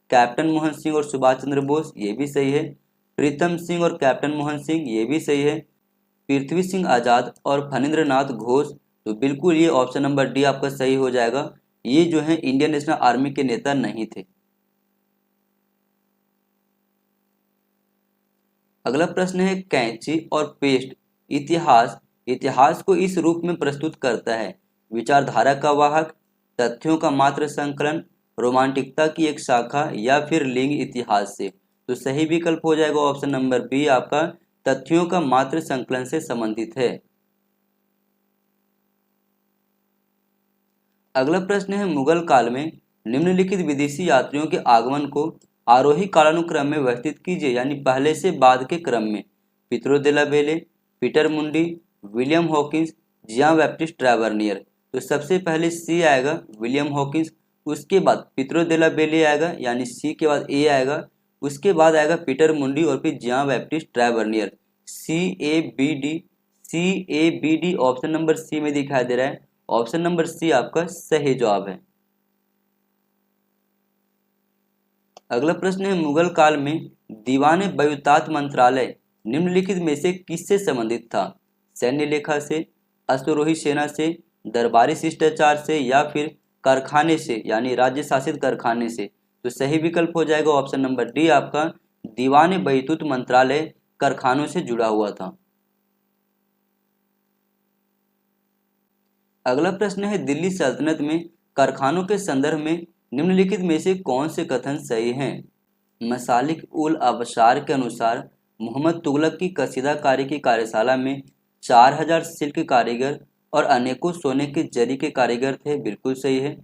कैप्टन मोहन सिंह और सुभाष चंद्र बोस, ये भी सही है। प्रीतम सिंह और कैप्टन मोहन सिंह, ये भी सही है। पृथ्वी सिंह आजाद और फणींद्र नाथ घोष, तो बिल्कुल ये ऑप्शन नंबर डी आपका सही हो जाएगा। ये जो है इंडियन नेशनल आर्मी के नेता नहीं थे। अगला प्रश्न है कैंची और पेस्ट इतिहास को इस रूप में प्रस्तुत करता है। विचारधारा का वाहक, तथ्यों का मात्र संकलन, रोमांटिकता की एक शाखा या फिर लिंग इतिहास से। तो सही विकल्प हो जाएगा ऑप्शन नंबर बी आपका, तथ्यों का मात्र संकलन से संबंधित है। अगला प्रश्न है मुगल काल में निम्नलिखित विदेशी यात्रियों के आगमन को आरोही कालानुक्रम में व्यवस्थित कीजिए, यानी पहले से बाद के क्रम में। पित्रो दे ला बेले, पीटर मुंडी, विलियम हॉकिंस, जियां बैप्टिस्ट ट्रैवर्नियर। तो सबसे पहले सी आएगा विलियम हॉकिंस, उसके बाद पित्रो दे ला बेले आएगा, यानी सी के बाद ए आएगा, उसके बाद आएगा पीटर मुंडी और फिर Jean Baptiste Tavernier. C A B D option number C में दिखाई दे रहा है, ऑप्शन नंबर सी आपका सही जवाब है। अगला प्रश्न है मुगल काल में दीवान बयुतात मंत्रालय निम्नलिखित में से किससे संबंधित था। सैन्य लेखा से, अश्वरोही सेना से, दरबारी शिष्टाचार से या फिर कारखाने से, यानी राज्य शासित कारखाने से। तो सही विकल्प हो जाएगा ऑप्शन नंबर डी आपका, दीवान बयुतूत मंत्रालय कारखानों से जुड़ा हुआ था। अगला प्रश्न है दिल्ली सल्तनत में कारखानों के संदर्भ में निम्नलिखित में से कौन से कथन सही हैं। मसालिक उल अबशार के अनुसार मोहम्मद तुगलक की कसीदाकारी की कार्यशाला में 4000 सिल्क कारीगर और अनेकों सोने के जरी के कारीगर थे, बिल्कुल सही है।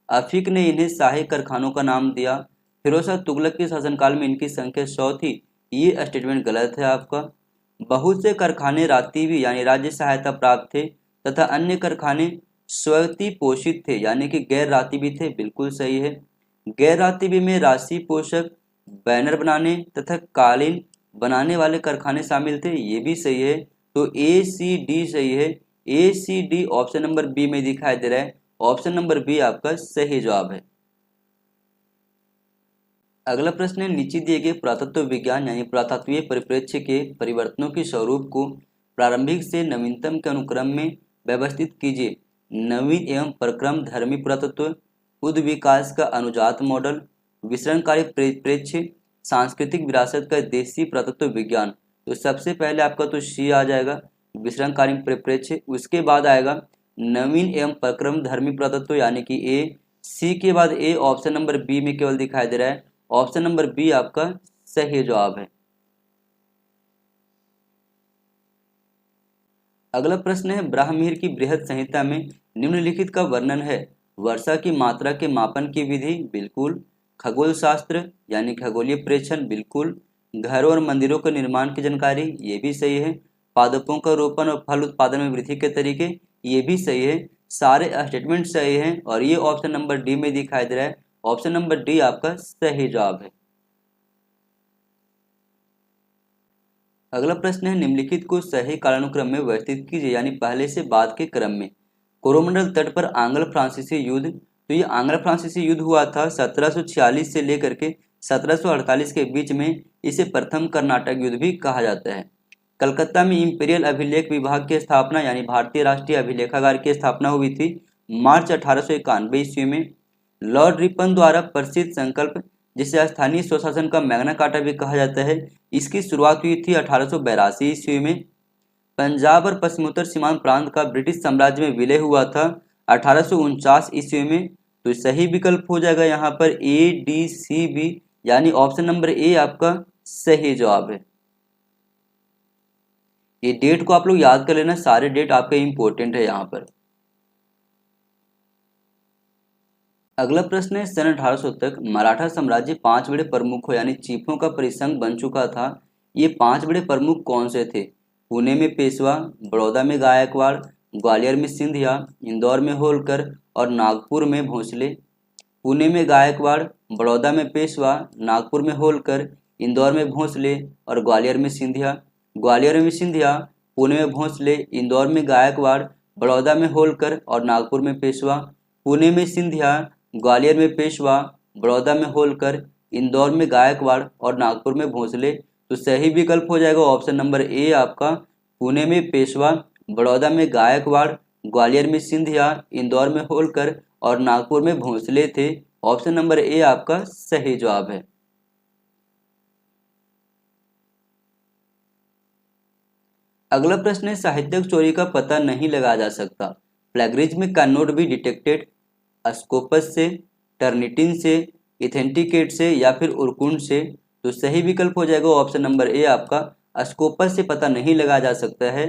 अफीक ने इन्हें शाही कारखानों का नाम दिया। फिरोज शाह तुगलक के शासनकाल में इनकी संख्या 100 थी, ये स्टेटमेंट गलत है आपका। बहुत से कारखाने रातीबी यानी राज्य सहायता प्राप्त थे तथा अन्य कारखाने स्वति पोषित थे, यानी कि गैर रातीबी थे, बिल्कुल सही है। गैर रातीबी में राशि पोषक, बैनर बनाने तथा कालीन बनाने वाले कारखाने शामिल थे, ये भी सही है। तो ए सी डी सही है, A C D option number B में दिखाई दे रहा है, ऑप्शन नंबर बी आपका सही जवाब है। अगला प्रश्न है, नीचे दिए गए पुरातत्व विज्ञान यानी पुरातत्वीय परिप्रेक्ष्य के परिवर्तनों के स्वरूप को प्रारंभिक से नवीनतम के अनुक्रम में व्यवस्थित कीजिए। नवीन एवं परक्रम धर्मी पुरातत्व, उद्विकास का अनुजात मॉडल, विसरणकारी परिप्रेक्ष्य, सांस्कृतिक विरासत का देशी पुरातत्व विज्ञान। तो सबसे पहले आपका तो सी आ जाएगा, विसरणकारी परिप्रेक्ष्य। उसके बाद आएगा नवीन एवं परक्रम धर्मी पुरातत्व यानी कि ए। सी के बाद ए, ऑप्शन नंबर बी में केवल दिखाई दे रहा है। ऑप्शन नंबर बी आपका सही जवाब है। अगला प्रश्न है, ब्राह्मण की बृहद संहिता में निम्नलिखित का वर्णन है। वर्षा की मात्रा के मापन की विधि, बिल्कुल। खगोल शास्त्र यानी खगोलीय प्रेक्षण, बिल्कुल। घरों और मंदिरों के निर्माण की जानकारी, ये भी सही है। पादपों का रोपण और फल उत्पादन में वृद्धि के तरीके, ये भी सही है। सारे स्टेटमेंट सही हैं और ये ऑप्शन नंबर डी में दिखाई दे रहा है। ऑप्शन नंबर डी आपका सही जवाब है। अगला प्रश्न है, निम्नलिखित को सही कालानुक्रम में व्यवस्थित कीजिए यानी पहले से बाद के क्रम में। कोरोमंडल तट पर आंग्ल फ्रांसीसी युद्ध, तो ये आंग्ल फ्रांसीसी युद्ध हुआ था 1746 से लेकर के 1748 के बीच में। इसे प्रथम कर्नाटक युद्ध भी कहा जाता है। कलकत्ता में इंपीरियल अभिलेख विभाग की स्थापना यानी भारतीय राष्ट्रीय अभिलेखागार की स्थापना हुई थी मार्च 1891 ईस्वी में। लॉर्ड रिपन द्वारा प्रसिद्ध संकल्प, जिसे स्थानीय स्वशासन का मैग्ना कार्टा भी कहा जाता है, इसकी शुरुआत हुई थी 1882 ईस्वी में। पंजाब और पश्चिमोत्तर सीमांत प्रांत का ब्रिटिश साम्राज्य में विलय हुआ था 1849 ईस्वी में। तो सही विकल्प हो जाएगा यहाँ पर ए, डी, सी, बी, यानी ऑप्शन नंबर ए आपका सही जवाब है। ये डेट को आप लोग याद कर लेना, सारे डेट आपके इंपॉर्टेंट है यहाँ पर। अगला प्रश्न है, सन 1800 तक मराठा साम्राज्य 5 बड़े प्रमुखों यानी चीफों का परिसंघ बन चुका था। ये 5 बड़े प्रमुख कौन से थे? पुणे में पेशवा, बड़ौदा में गायकवाड़, ग्वालियर में सिंधिया, इंदौर में होलकर और नागपुर में भोंसले। पुणे में गायकवाड़, बड़ौदा में पेशवा, नागपुर में होलकर, इंदौर में भोंसले और ग्वालियर में सिंधिया। ग्वालियर में सिंधिया, पुणे में भोंसले, इंदौर में गायकवाड़, बड़ौदा में होलकर और नागपुर में पेशवा। पुणे में सिंधिया, ग्वालियर में पेशवा, बड़ौदा में होलकर, इंदौर में गायकवाड़ और नागपुर में भोंसले। तो सही विकल्प हो जाएगा ऑप्शन नंबर ए आपका, पुणे में पेशवा, बड़ौदा में गायकवाड़, ग्वालियर में सिंधिया, इंदौर में होलकर और नागपुर में भोंसले थे। ऑप्शन नंबर ए आपका सही जवाब है। अगला प्रश्न है, साहित्यिक चोरी का पता नहीं लगाया जा सकता। Plagiarism can not be detected Scopus से, टर्निटिन से, इथेंटिकेट से या फिर उर्कुंड से। तो सही विकल्प हो जाएगा ऑप्शन नंबर ए आपका, स्कोपस से पता नहीं लगाया जा सकता है।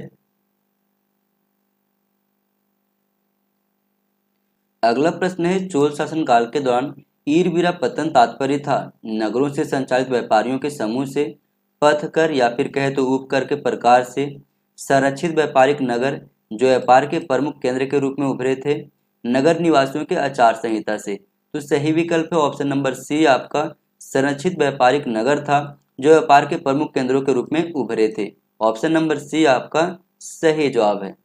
अगला प्रश्न है, चोल शासनकाल के दौरान ईरविरा पतन तात्पर्य था नगरों से संचालित व्यापारियों के समूह से, पथ कर या फिर कहे तो उपकर के प्रकार से, संरक्षित व्यापारिक नगर जो व्यापार के प्रमुख केंद्र के रूप में उभरे थे, नगर निवासियों के आचार संहिता से। तो सही विकल्प है ऑप्शन नंबर सी आपका, संरक्षित व्यापारिक नगर था जो व्यापार के प्रमुख केंद्रों के रूप में उभरे थे। ऑप्शन नंबर सी आपका सही जवाब है।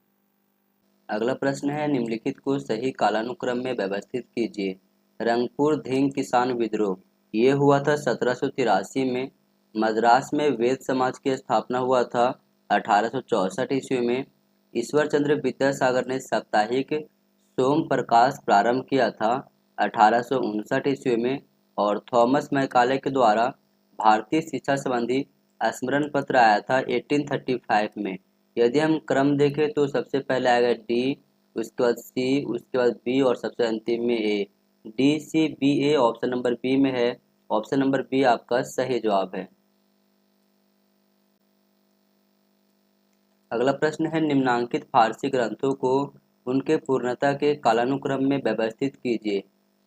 अगला प्रश्न है, निम्नलिखित को सही कालानुक्रम में व्यवस्थित कीजिए। रंगपुर धींग किसान विद्रोह, ये हुआ था 1783 में। मद्रास में वेद समाज की स्थापना हुआ था 1864 ईस्वी में। ईश्वर चंद्र विद्यासागर ने साप्ताहिक सोम प्रकाश प्रारंभ किया था 1859 ईस्वी में। और थॉमस मैकाले के द्वारा भारतीय शिक्षा संबंधी स्मरण पत्र आया था 1835 में। यदि हम क्रम देखें तो सबसे पहले आएगा डी, उसके बाद सी, उसके बाद बी और सबसे अंतिम में A. D, C, B, A option number B में है। ऑप्शन नंबर बी आपका सही जवाब है। अगला प्रश्न है, निम्नांकित फारसी ग्रंथों को उनके पूर्णता के कालानुक्रम में व्यवस्थित कीजिए।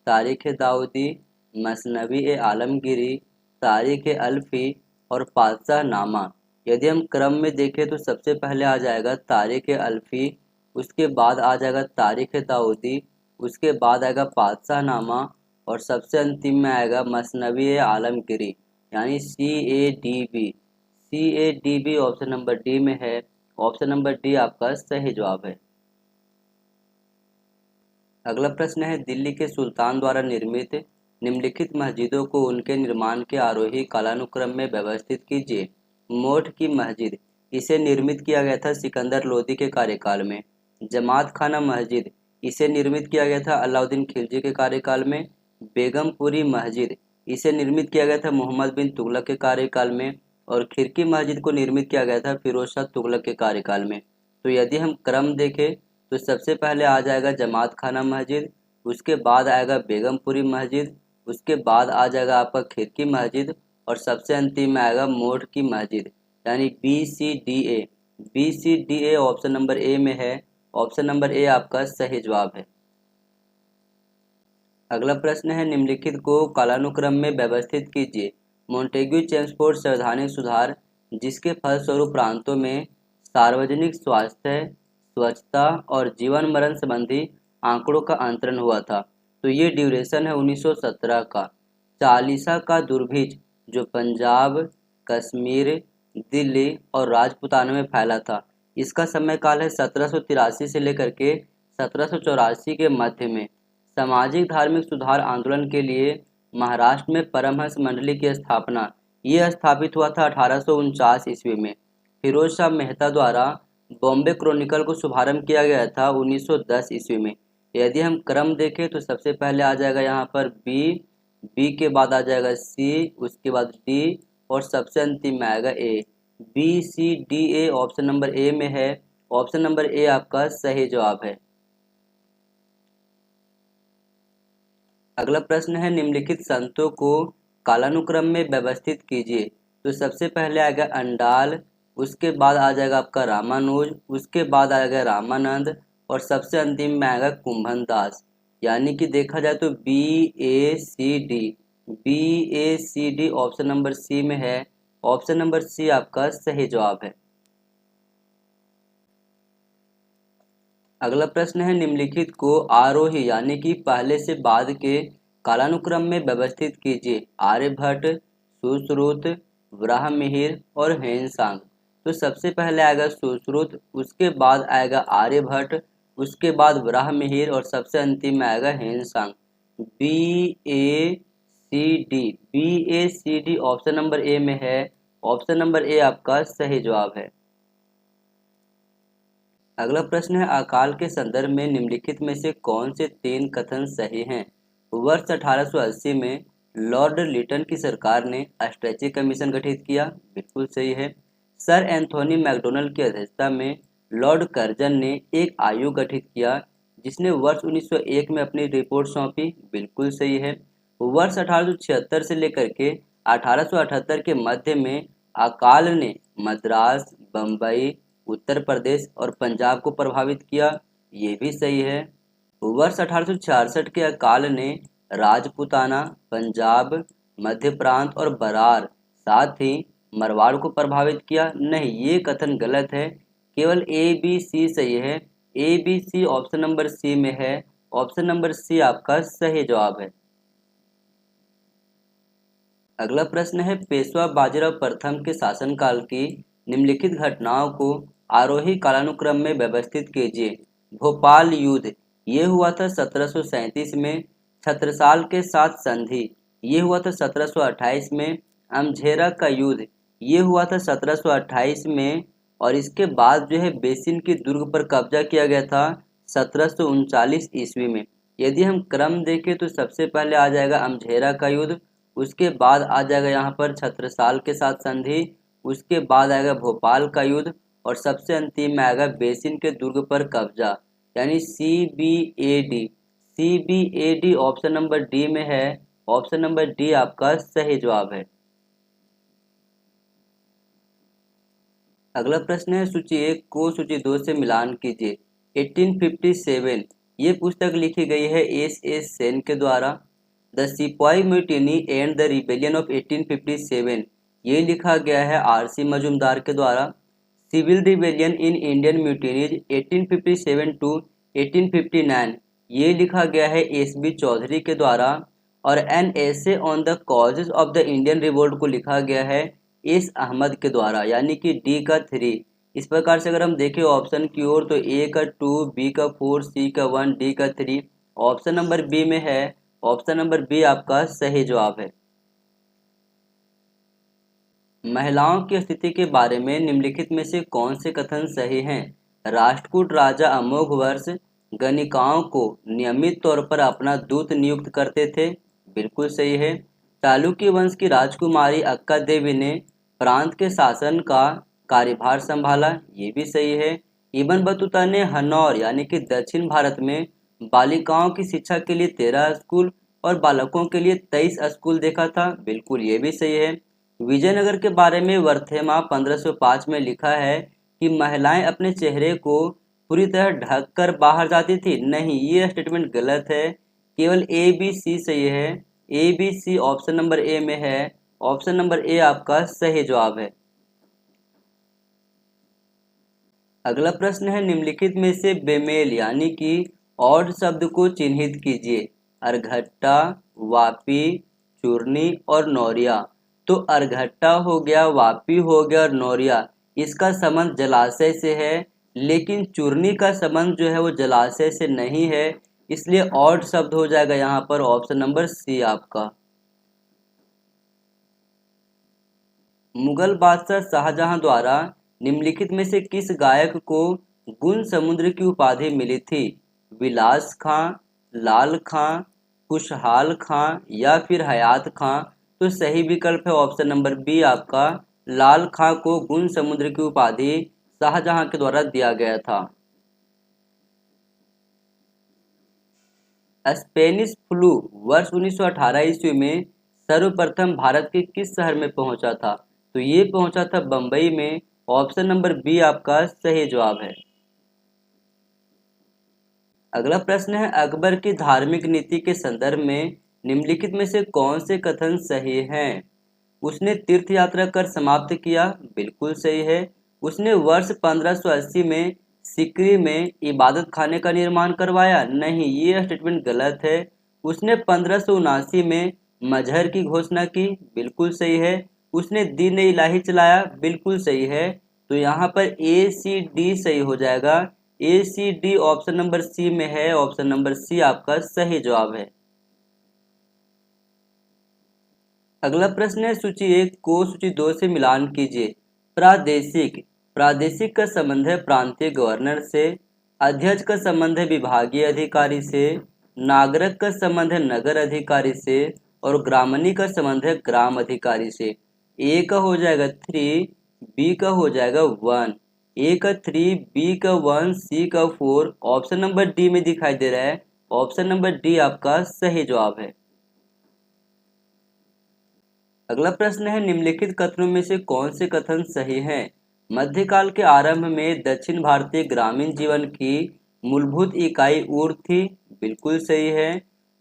तारीख दाऊदी, मसनवी ए आलमगीरी, तारीख अल्फी और पातशाह नामा। यदि हम क्रम में देखें तो सबसे पहले आ जाएगा तारीख अल्फी, उसके बाद आ जाएगा तारीख दाऊदी, उसके बाद आएगा पातशाह नामा और सबसे अंतिम में आएगा मसनवी ए आलमगीरी यानी CADB। CADB option number D में है। ऑप्शन नंबर डी आपका सही जवाब है। अगला प्रश्न है, दिल्ली के सुल्तान द्वारा निर्मित निम्नलिखित मस्जिदों को उनके निर्माण के आरोही कालानुक्रम में व्यवस्थित कीजिए। मोठ की मस्जिद, इसे निर्मित किया गया था सिकंदर लोदी के कार्यकाल में। जमात खाना मस्जिद, इसे निर्मित किया गया था अलाउद्दीन खिलजी के कार्यकाल में। बेगमपुरी मस्जिद, इसे निर्मित किया गया था मोहम्मद बिन तुगलक के कार्यकाल में। और खिरकी मस्जिद को निर्मित किया गया था फिरोज शाह तुगलक के कार्यकाल में। तो यदि हम क्रम देखें तो सबसे पहले आ जाएगा जमात खाना मस्जिद, उसके बाद आएगा बेगमपुरी मस्जिद, उसके बाद आ जाएगा आपका खिरकी मस्जिद, और सबसे अंतिम में आएगा मोठ की मस्जिद, यानी BCDA। BCDA option number A में है। ऑप्शन नंबर ए आपका सही जवाब है। अगला प्रश्न है, निम्नलिखित को कालानुक्रम में व्यवस्थित कीजिए। मोंटेग्यू चेम्सफोर्ड संवैधानिक सुधार, जिसके फलस्वरूप प्रांतों में सार्वजनिक स्वास्थ्य, स्वच्छता और जीवन मरण संबंधी आंकड़ों का अंतरण हुआ था। तो ये ड्यूरेशन है 1917 का। चालीसा का दुर्भिक्ष, जो पंजाब, कश्मीर, दिल्ली और राजपुताना में फैला था, इसका समय काल है 1783 से लेकर के 1784 के मध्य में। सामाजिक धार्मिक सुधार आंदोलन के लिए महाराष्ट्र में परमहंस मंडली की स्थापना, ये स्थापित हुआ था 1849 ईस्वी में। फिरोज शाह मेहता द्वारा बॉम्बे क्रॉनिकल को शुभारंभ किया गया था 1910 ईस्वी में। यदि हम क्रम देखें तो सबसे पहले आ जाएगा यहाँ पर बी के बाद आ जाएगा सी, उसके बाद डी, और सबसे अंतिम में आएगा ए। BCDA ऑप्शन नंबर ए में है। ऑप्शन नंबर ए आपका सही जवाब है। अगला प्रश्न है, निम्नलिखित संतों को कालानुक्रम में व्यवस्थित कीजिए। तो सबसे पहले आएगा अंडाल, उसके बाद आ जाएगा आपका रामानुज, उसके बाद आएगा रामानंद, और सबसे अंतिम में आएगा कुंभन दास। यानी कि देखा जाए तो BACD ऑप्शन नंबर सी में है। ऑप्शन नंबर सी आपका सही जवाब है। अगला प्रश्न है, निम्नलिखित को आरोही यानी कि पहले से बाद के कालानुक्रम में व्यवस्थित कीजिए। आर्यभट्ट, सुश्रुत, ब्राह्ममिहिर और हेनसांग। तो सबसे पहले आएगा सुश्रुत, उसके बाद आएगा आर्यभट्ट, उसके बाद ब्राह्ममिहिर, और सबसे अंतिम में आएगा Hiuen Tsang. BACD option number A में है। ऑप्शन नंबर ए आपका सही जवाब है। अगला प्रश्न है, अकाल के संदर्भ में निम्नलिखित में से कौन से 3 कथन सही हैं। वर्ष 1880 में लॉर्ड लिटन की सरकार ने स्ट्रेची कमीशन गठित किया, बिल्कुल सही है। सर एंथोनी मैकडोनल्ड की अध्यक्षता में लॉर्ड कर्जन ने एक आयोग गठित किया, जिसने वर्ष 1901 में अपनी रिपोर्ट सौंपी, बिल्कुल सही है। वर्ष 1876 से लेकर के 1878 के मध्य में अकाल ने मद्रास, बम्बई, उत्तर प्रदेश और पंजाब को प्रभावित किया, ये भी सही है। वर्ष 1866 के अकाल ने राजपुताना, पंजाब, मध्य प्रांत और बरार, साथ ही मरवाड़ को प्रभावित किया, नहीं, ये कथन गलत है। केवल ABC सही है। ABC ऑप्शन नंबर सी में है। ऑप्शन नंबर सी आपका सही जवाब है। अगला प्रश्न है, पेशवा बाजीराव प्रथम के शासनकाल की निम्नलिखित घटनाओं को आरोही कालानुक्रम में व्यवस्थित कीजिए। भोपाल युद्ध, ये हुआ था 1737 में। छत्रसाल के साथ संधि, ये हुआ था 1728 में। अमझेरा का युद्ध, ये हुआ था 1728 में। और इसके बाद जो है बेसिन की दुर्ग पर कब्जा किया गया था 1739 ईस्वी में। यदि हम क्रम देखें तो सबसे पहले आ जाएगा अमझेरा का युद्ध, उसके बाद आ जाएगा यहाँ पर छत्रसाल के साथ संधि, उसके बाद आएगा भोपाल का युद्ध, और सबसे अंतिम में आएगा बेसिन के दुर्ग पर कब्जा, यानी CBAD ऑप्शन नंबर डी में है। ऑप्शन नंबर डी आपका सही जवाब है। अगला प्रश्न है, सूची 1 को सूची 2 से मिलान कीजिए। 1857 ये पुस्तक लिखी गई है S सेन के द्वारा। The sipahi mutiny and the rebellion of 1857 ये लिखा गया है RC मजुमदार के द्वारा। Civil rebellion in Indian mutinies 1857 to 1859 ये लिखा गया है SB चौधरी के द्वारा। और an essay on the causes of the Indian revolt को लिखा गया है S अहमद के द्वारा, यानी कि डी का 3। इस प्रकार से अगर हम देखें ऑप्शन की ओर तो A का 2, B का 4, C का 1, D का 3, ऑप्शन नंबर बी में है। ऑप्शन नंबर बी आपका सही जवाब है। महिलाओं की स्थिति के बारे में निम्नलिखित में से कौन से कथन सही हैं? राष्ट्रकूट राजा अमोघ वर्ष गणिकाओं को नियमित तौर पर अपना दूत नियुक्त करते थे। बिल्कुल सही है। चालुक्य वंश की राजकुमारी अक्का देवी ने प्रांत के शासन का कार्यभार संभाला। ये भी सही है। इब्न बतूता ने हनौर यानी कि दक्षिण भारत में बालिकाओं की शिक्षा के लिए 13 स्कूल और बालकों के लिए 23 स्कूल देखा था। बिल्कुल ये भी सही है। विजयनगर के बारे में वर्थेमा 1505 में लिखा है कि महिलाएं अपने चेहरे को पूरी तरह ढक कर बाहर जाती थी। नहीं, ये स्टेटमेंट गलत है। केवल ए बी सी सही है। A B C option number A में है। ऑप्शन नंबर ए आपका सही जवाब है। अगला प्रश्न है, निम्नलिखित में से बेमेल यानी कि ऑड शब्द को चिन्हित कीजिए। अरघट्टा, वापी, चूर्णी और नौरिया। तो अरघट्टा हो गया, वापी हो गया और नौरिया, इसका संबंध जलाशय से है, लेकिन चूर्णी का संबंध जो है वो जलाशय से नहीं है, इसलिए ऑड शब्द हो जाएगा यहाँ पर ऑप्शन नंबर सी आपका। मुगल बादशाह शाहजहां द्वारा निम्नलिखित में से किस गायक को गुण समुद्र की उपाधि मिली थी? विलास खां, लाल खां, खुशहाल खां या फिर हयात खां? तो सही विकल्प है ऑप्शन नंबर बी आपका। लाल खां को गुण समुद्र की उपाधि शाहजहां के द्वारा दिया गया था। स्पेनिश फ्लू वर्ष 1918 ईस्वी में सर्वप्रथम भारत के किस शहर में पहुंचा था? तो ये पहुंचा था बंबई में। ऑप्शन नंबर बी आपका सही जवाब है। अगला प्रश्न है, अकबर की धार्मिक नीति के संदर्भ में निम्नलिखित में से कौन से कथन सही हैं? उसने तीर्थ यात्रा कर समाप्त किया। बिल्कुल सही है। उसने वर्ष 1580 में सिकरी में इबादत खाने का निर्माण करवाया। नहीं, ये स्टेटमेंट गलत है। उसने 1579 में मजहर की घोषणा की। बिल्कुल सही है। उसने दीन इलाही चलाया। बिल्कुल सही है। तो यहाँ पर ए सी डी सही हो जाएगा। A C D option number C में है। ऑप्शन नंबर सी आपका सही जवाब है। अगला प्रश्न है, सूची 1 को सूची 2 से मिलान कीजिए। प्रादेशिक, प्रादेशिक का संबंध है प्रांतीय गवर्नर से। अध्यक्ष का संबंध है विभागीय अधिकारी से। नागरिक का संबंध है नगर अधिकारी से। और ग्रामणी का संबंध है ग्राम अधिकारी से। ए का हो जाएगा 3, बी का हो जाएगा 1। ए का 3, बी का 1, सी का 4, ऑप्शन नंबर डी में दिखाई दे रहा है। ऑप्शन नंबर डी आपका सही जवाब है। अगला प्रश्न है, निम्नलिखित कथनों में से कौन से कथन सही हैं? मध्यकाल के आरंभ में दक्षिण भारतीय ग्रामीण जीवन की मूलभूत इकाई ऊर थी। बिल्कुल सही है।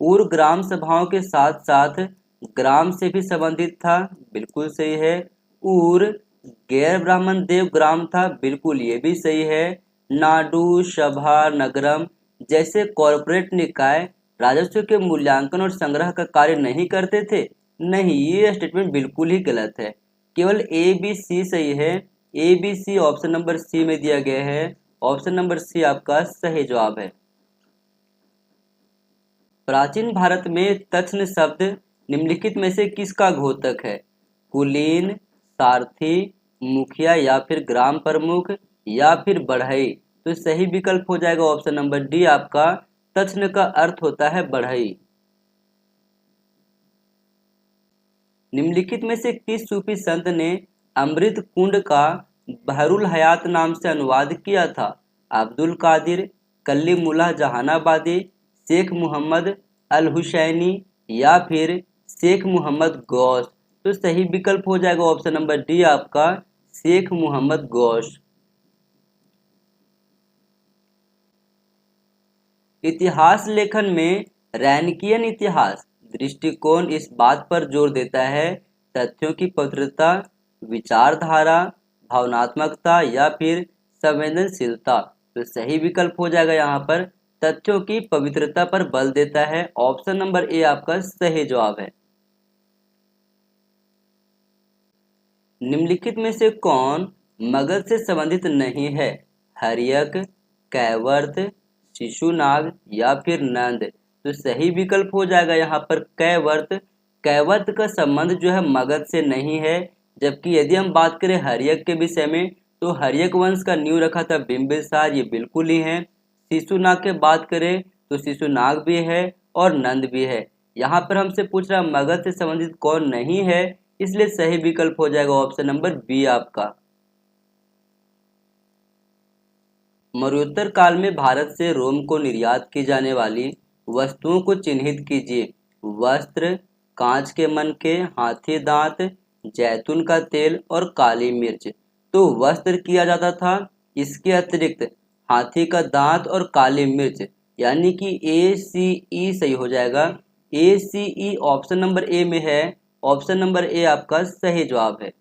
ऊर ग्राम सभाओं के साथ साथ ग्राम से भी संबंधित था। बिल्कुल सही है। ऊर गैर ब्राह्मण देव ग्राम था। बिल्कुल ये भी सही है। नाडु, सभा, नगरम जैसे कॉरपोरेट निकाय राजस्व के मूल्यांकन और संग्रह का कार्य नहीं करते थे। नहीं, ये स्टेटमेंट बिल्कुल ही गलत है। केवल ए बी सी सही है। A B C option number C में दिया गया है। ऑप्शन नंबर सी आपका सही जवाब है। प्राचीन भारत में तक्षण शब्द निम्नलिखित में से किसका घोतक है? कुलीन, सारथी, मुखिया या फिर ग्राम प्रमुख या फिर बढ़ई? तो सही विकल्प हो जाएगा ऑप्शन नंबर डी आपका। तक्षण का अर्थ होता है बढ़ई। निम्नलिखित में से किस सूफी संत ने अमृत कुंड का बहरुल हयात नाम से अनुवाद किया था? अब्दुल कादिर, कल्लीमुल्लाह जहानाबादी, शेख मोहम्मद अल हुसैनी या फिर शेख मोहम्मद गौस? तो सही विकल्प हो जाएगा ऑप्शन नंबर डी आपका, शेख मोहम्मद गौस। इतिहास लेखन में रैनकियन इतिहास दृष्टिकोण इस बात पर जोर देता है तथ्यों की पवित्रता, विचारधारा, भावनात्मकता या फिर संवेदनशीलता। तो सही विकल्प हो जाएगा यहाँ पर तथ्यों की पवित्रता पर बल देता है। ऑप्शन नंबर ए आपका सही जवाब है। निम्नलिखित में से कौन मगध से संबंधित नहीं है? हरियक, कैवर्त, शिशुनाग या फिर नंद? तो सही विकल्प हो जाएगा यहाँ पर कैवर्त। कैवर्त का संबंध जो है मगध से नहीं है। जबकि यदि हम बात करें हर्यक के विषय में, तो हर्यक वंश का नींव रखा था बिंबिसार, ये बिल्कुल ही है। शिशुनाग के बात करें तो शिशुनाग भी है और नंद भी है। यहाँ पर हमसे पूछ रहा मगध से संबंधित कौन नहीं है, इसलिए सही विकल्प हो जाएगा ऑप्शन नंबर बी आपका। मौर्योत्तर काल में भारत से रोम को निर्यात की जाने वाली वस्तुओं को चिन्हित कीजिए। वस्त्र, कांच के मनके, हाथी दांत, जैतून का तेल और काली मिर्च। तो वस्त्र किया जाता था, इसके अतिरिक्त हाथी का दांत और काली मिर्च, यानी कि ए सी ई सही हो जाएगा। A C E option number A में है। ऑप्शन नंबर ए आपका सही जवाब है।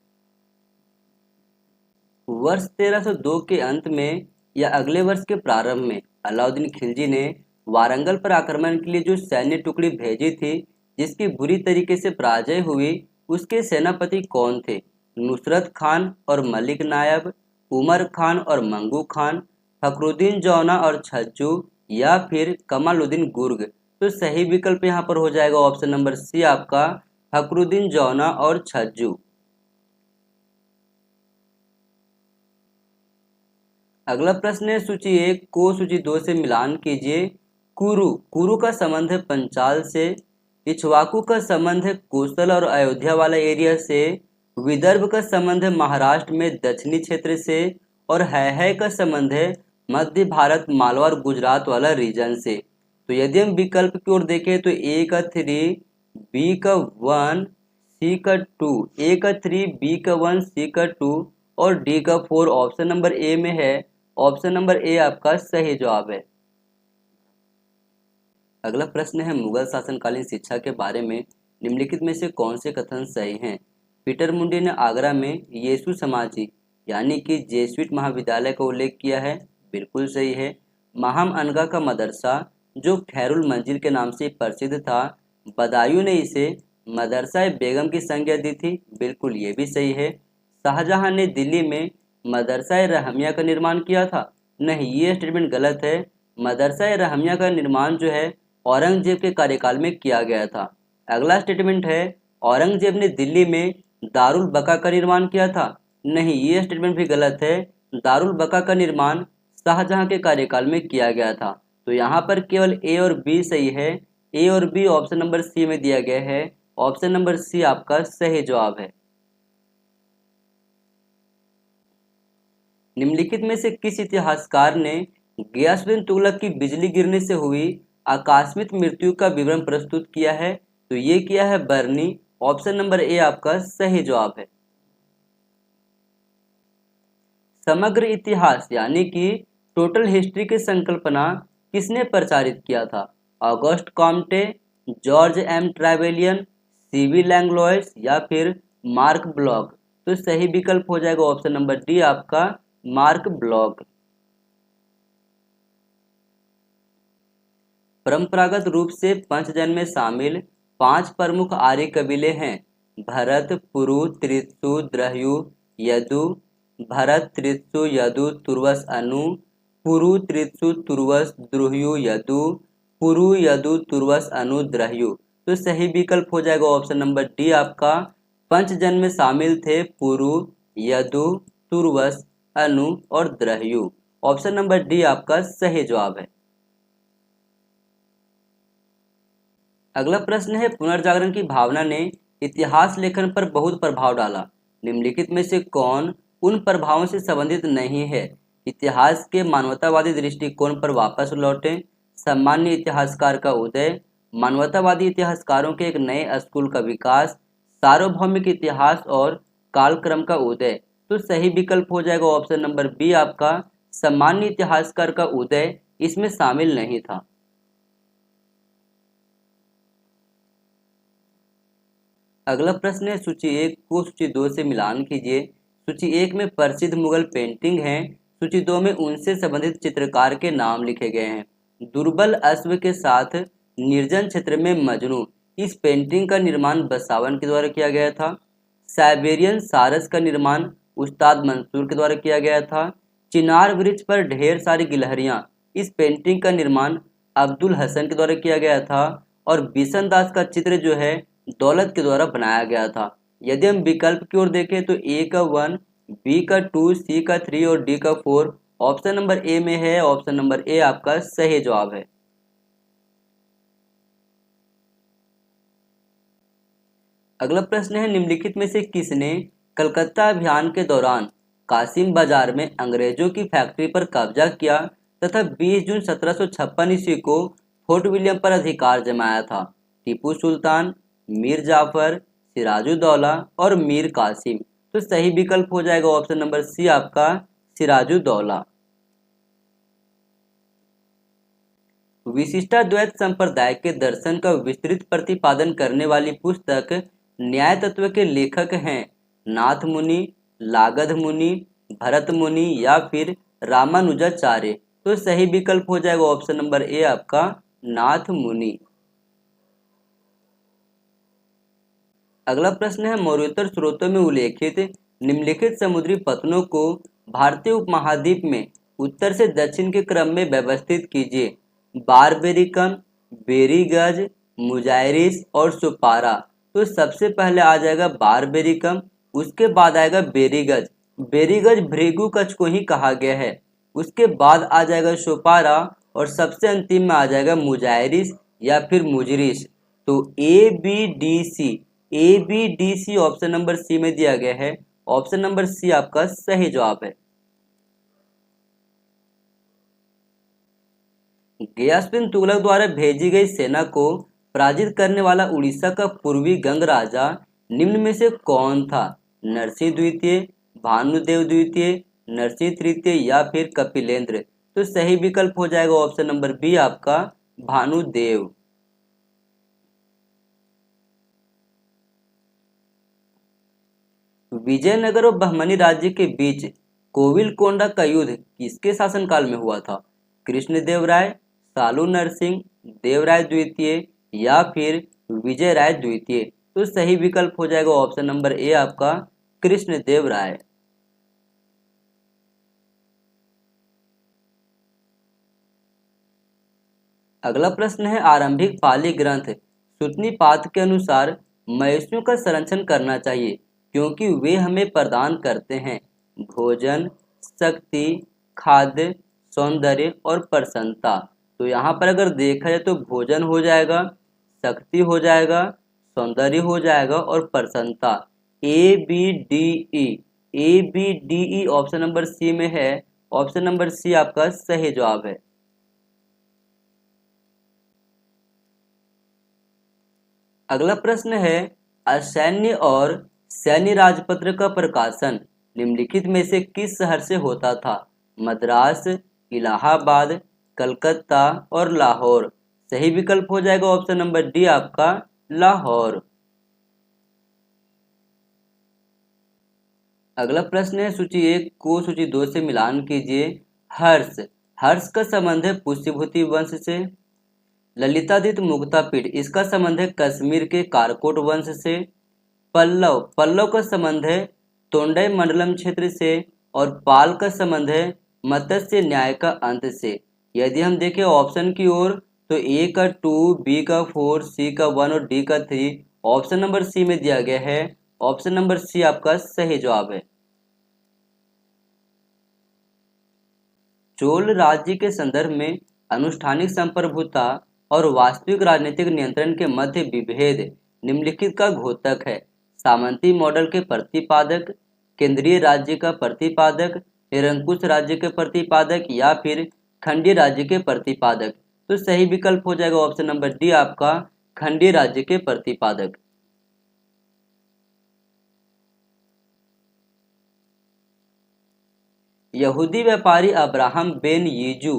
वर्ष 1302 के अंत में या अगले वर्ष के प्रारंभ में अलाउद्दीन खिलजी ने वारंगल पर आक्रमण के लिए जो सैन्य टुकड़ी भेजी थी, जिसकी बुरी तरीके से पराजय हुई, उसके सेनापति कौन थे? नुसरत खान और मलिक नायब, उमर खान और मंगू खान, फखरुद्दीन जौना और छज्जू, या फिर कमालुद्दीन गुर्ग। तो सही विकल्प यहाँ पर हो जाएगा ऑप्शन नंबर सी आपका, फखरुद्दीन जौना और छज्जू। अगला प्रश्न है सूची 1 को सूची 2 से मिलान कीजिए। कुरु कुरु का संबंध है पंचाल से। इक्ष्वाकु का संबंध है कोसल और अयोध्या वाला एरिया से। विदर्भ का संबंध है महाराष्ट्र में दक्षिणी क्षेत्र से। और है का संबंध है मध्य भारत मालवा और गुजरात वाला रीजन से। तो यदि हम विकल्प की ओर देखें तो ए का 3, बी का 1, सी का 2, ए का 3, बी का 1, सी का 2 और डी का 4 ऑप्शन नंबर ए में है। ऑप्शन नंबर ए आपका सही जवाब है। अगला प्रश्न है मुगल शासनकालीन शिक्षा के बारे में निम्नलिखित में से कौन से कथन सही हैं? पीटर मुंडे ने आगरा में येसु समाजी यानी कि जेसुइट महाविद्यालय का उल्लेख किया है, बिल्कुल सही है। माहम अनगा का मदरसा जो खैरुल मंजिल के नाम से प्रसिद्ध था, बदायूं ने इसे मदरसा बेगम की संज्ञा दी थी, बिल्कुल ये भी सही है। शाहजहां ने दिल्ली में मदरसा रहमिया का निर्माण किया था, नहीं ये स्टेटमेंट गलत है। मदरसा रहमिया का निर्माण जो है औरंगजेब के कार्यकाल में किया गया था। अगला स्टेटमेंट है औरंगजेब ने दिल्ली में दारुल बका का निर्माण किया था, नहीं ये स्टेटमेंट भी गलत है। दारुल बका का निर्माण शाहजहां के कार्यकाल में किया गया था। तो यहाँ पर केवल ए और बी सही है। ए और बी ऑप्शन नंबर सी में दिया गया है। ऑप्शन नंबर सी आपका सही जवाब है। निम्नलिखित में से किस इतिहासकार ने गियासुद्दीन तुगलक की बिजली गिरने से हुई आकस्मिक मृत्यु का विवरण प्रस्तुत किया है? तो ये किया है बर्नी। ऑप्शन नंबर ए आपका सही जवाब है। समग्र इतिहास यानी कि टोटल हिस्ट्री की संकल्पना किसने प्रचारित किया था? Auguste Comte, George M Trevelyan, C V Langlois या फिर मार्क ब्लॉक। तो सही विकल्प हो जाएगा ऑप्शन नंबर डी आपका, मार्क ब्लॉक। परंपरागत रूप से पंचजन में शामिल 5 प्रमुख आर्य कबीले हैं: भरत, पुरु, त्रिशु, द्रह्यु, यदु। भरत, त्रिशु, यदु, तुर्वस, अनु। पुरु, त्रिशु, तुर्वस, द्रुह्यु, यदु। पुरु, यदु, तुर्वस, अनु, द्रह्यु। तो सही विकल्प हो जाएगा ऑप्शन नंबर डी आपका, पंचजन में शामिल थे पुरु, यदु, तुर्वस, अनु और द्रह्यु। ऑप्शन नंबर डी आपका सही जवाब है। अगला प्रश्न है पुनर्जागरण की भावना ने इतिहास लेखन पर बहुत प्रभाव डाला, निम्नलिखित में से कौन उन प्रभावों से संबंधित नहीं है? इतिहास के मानवतावादी दृष्टिकोण पर वापस लौटें, सामान्य इतिहासकार का उदय, मानवतावादी इतिहासकारों के एक नए स्कूल का विकास, सार्वभौमिक इतिहास और कालक्रम का उदय। तो सही विकल्प हो जाएगा ऑप्शन नंबर बी आपका, सामान्य इतिहासकार का उदय इसमें शामिल नहीं था। अगला प्रश्न है सूची 1 को सूची 2 से मिलान कीजिए। सूची 1 में प्रसिद्ध मुगल पेंटिंग हैं, सूची 2 में उनसे संबंधित चित्रकार के नाम लिखे गए हैं। दुर्बल अश्व के साथ निर्जन क्षेत्र में मजनू, इस पेंटिंग का निर्माण बसावन के द्वारा किया गया था। साइबेरियन सारस का निर्माण उस्ताद मंसूर के द्वारा किया गया था। चिनार वृक्ष पर ढेर सारी गिलहरियां, इस पेंटिंग का निर्माण अब्दुल हसन के द्वारा किया गया था और बिशन दास का चित्र जो है दौलत के द्वारा बनाया गया था। यदि हम विकल्प की ओर देखें तो ए का 1, बी का 2, सी का 3 और डी का 4 ऑप्शन नंबर ए में है। ऑप्शन नंबर ए आपका सही जवाब है। अगला प्रश्न है, निम्नलिखित में से किसने कलकत्ता अभियान के दौरान कासिम बाजार में अंग्रेजों की फैक्ट्री पर कब्जा किया तथा 20 जून 1756 ईस्वी को फोर्ट विलियम पर अधिकार जमाया था? टीपू सुल्तान, मीर जाफर, सिराजुद्दौला और मीर कासिम। तो सही विकल्प हो जाएगा ऑप्शन नंबर सी आपका सिराजुद्दौला। विशिष्टाद्वैत संप्रदाय के दर्शन का विस्तृत प्रतिपादन करने वाली पुस्तक न्याय तत्व के लेखक हैं नाथ मुनि, लागध मुनि, भरत मुनि या फिर रामानुजाचार्य। तो सही विकल्प हो जाएगा ऑप्शन नंबर ए आपका नाथ मुनि। अगला प्रश्न है, मौर्योत्तर स्रोतों में उल्लेखित निम्नलिखित समुद्री पतनों को भारतीय उपमहाद्वीप में उत्तर से दक्षिण के क्रम में व्यवस्थित कीजिए। बारबेरिकम, बेरीगज, मुजायरिस और सुपारा। तो सबसे पहले आ जाएगा बारबेरिकम, उसके बाद आएगा बेरीगज। बेरीगज भृगु कच्छ को ही कहा गया है। उसके बाद आ जाएगा सुपारा और सबसे अंतिम में आ जाएगा मुजायरिस या फिर मुजरिस। तो A B D C option number C में दिया गया है। ऑप्शन नंबर सी आपका सही जवाब है। गियासुद्दीन तुगलक द्वारा भेजी गई सेना को पराजित करने वाला उड़ीसा का पूर्वी गंग राजा निम्न में से कौन था? नरसिंह द्वितीय, भानुदेव द्वितीय, नरसिंह तृतीय या फिर कपिलेंद्र। तो सही विकल्प हो जाएगा ऑप्शन नंबर बी आपका भानुदेव। विजयनगर और बहमनी राज्य के बीच कोविलकोंडा का युद्ध किसके शासनकाल में हुआ था? कृष्णदेवराय, सालू नरसिंह, देवराय द्वितीय या फिर विजयराय द्वितीय। तो सही विकल्प हो जाएगा ऑप्शन नंबर ए आपका कृष्णदेवराय। अगला प्रश्न है, आरंभिक पाली ग्रंथ सुत्नीपाद के अनुसार मवेशियों का संरक्षण करना चाहिए क्योंकि वे हमें प्रदान करते हैं भोजन, शक्ति, खाद्य, सौंदर्य और प्रसन्नता। तो यहाँ पर अगर देखा जाए तो भोजन हो जाएगा, शक्ति हो जाएगा, सौंदर्य हो जाएगा और प्रसन्नता। A B D E option number C में है। ऑप्शन नंबर सी आपका सही जवाब है। अगला प्रश्न है, असैन्य और सैन्य राजपत्र का प्रकाशन निम्नलिखित में से किस शहर से होता था? मद्रास, इलाहाबाद, कलकत्ता और लाहौर। सही विकल्प हो जाएगा ऑप्शन नंबर डी आपका लाहौर। अगला प्रश्न है, सूची 1 को सूची 2 से मिलान कीजिए। हर्ष, हर्ष का संबंध है पुष्यभूति वंश से। ललितादित्य मुक्तापीठ, इसका संबंध है कश्मीर के कारकोट वंश से। पल्लव, पल्लव का संबंध है तोंडई मंडलम क्षेत्र से। और पाल का संबंध है मत्स्य न्याय का अंत से। यदि हम देखें ऑप्शन की ओर तो ए का 2, बी का 4, सी का 1 और डी का 3 ऑप्शन नंबर सी में दिया गया है। ऑप्शन नंबर सी आपका सही जवाब है। चोल राज्य के संदर्भ में अनुष्ठानिक संप्रभुता और वास्तविक राजनीतिक नियंत्रण के मध्य विभेद निम्नलिखित का घोतक है। सामंती मॉडल के प्रतिपादक, केंद्रीय राज्य का प्रतिपादक, निरंकुश राज्य के प्रतिपादक या फिर खंडीय राज्य के प्रतिपादक। तो सही विकल्प हो जाएगा ऑप्शन नंबर डी आपका खंडीय राज्य के प्रतिपादक। यहूदी व्यापारी अब्राहम बेन यीजू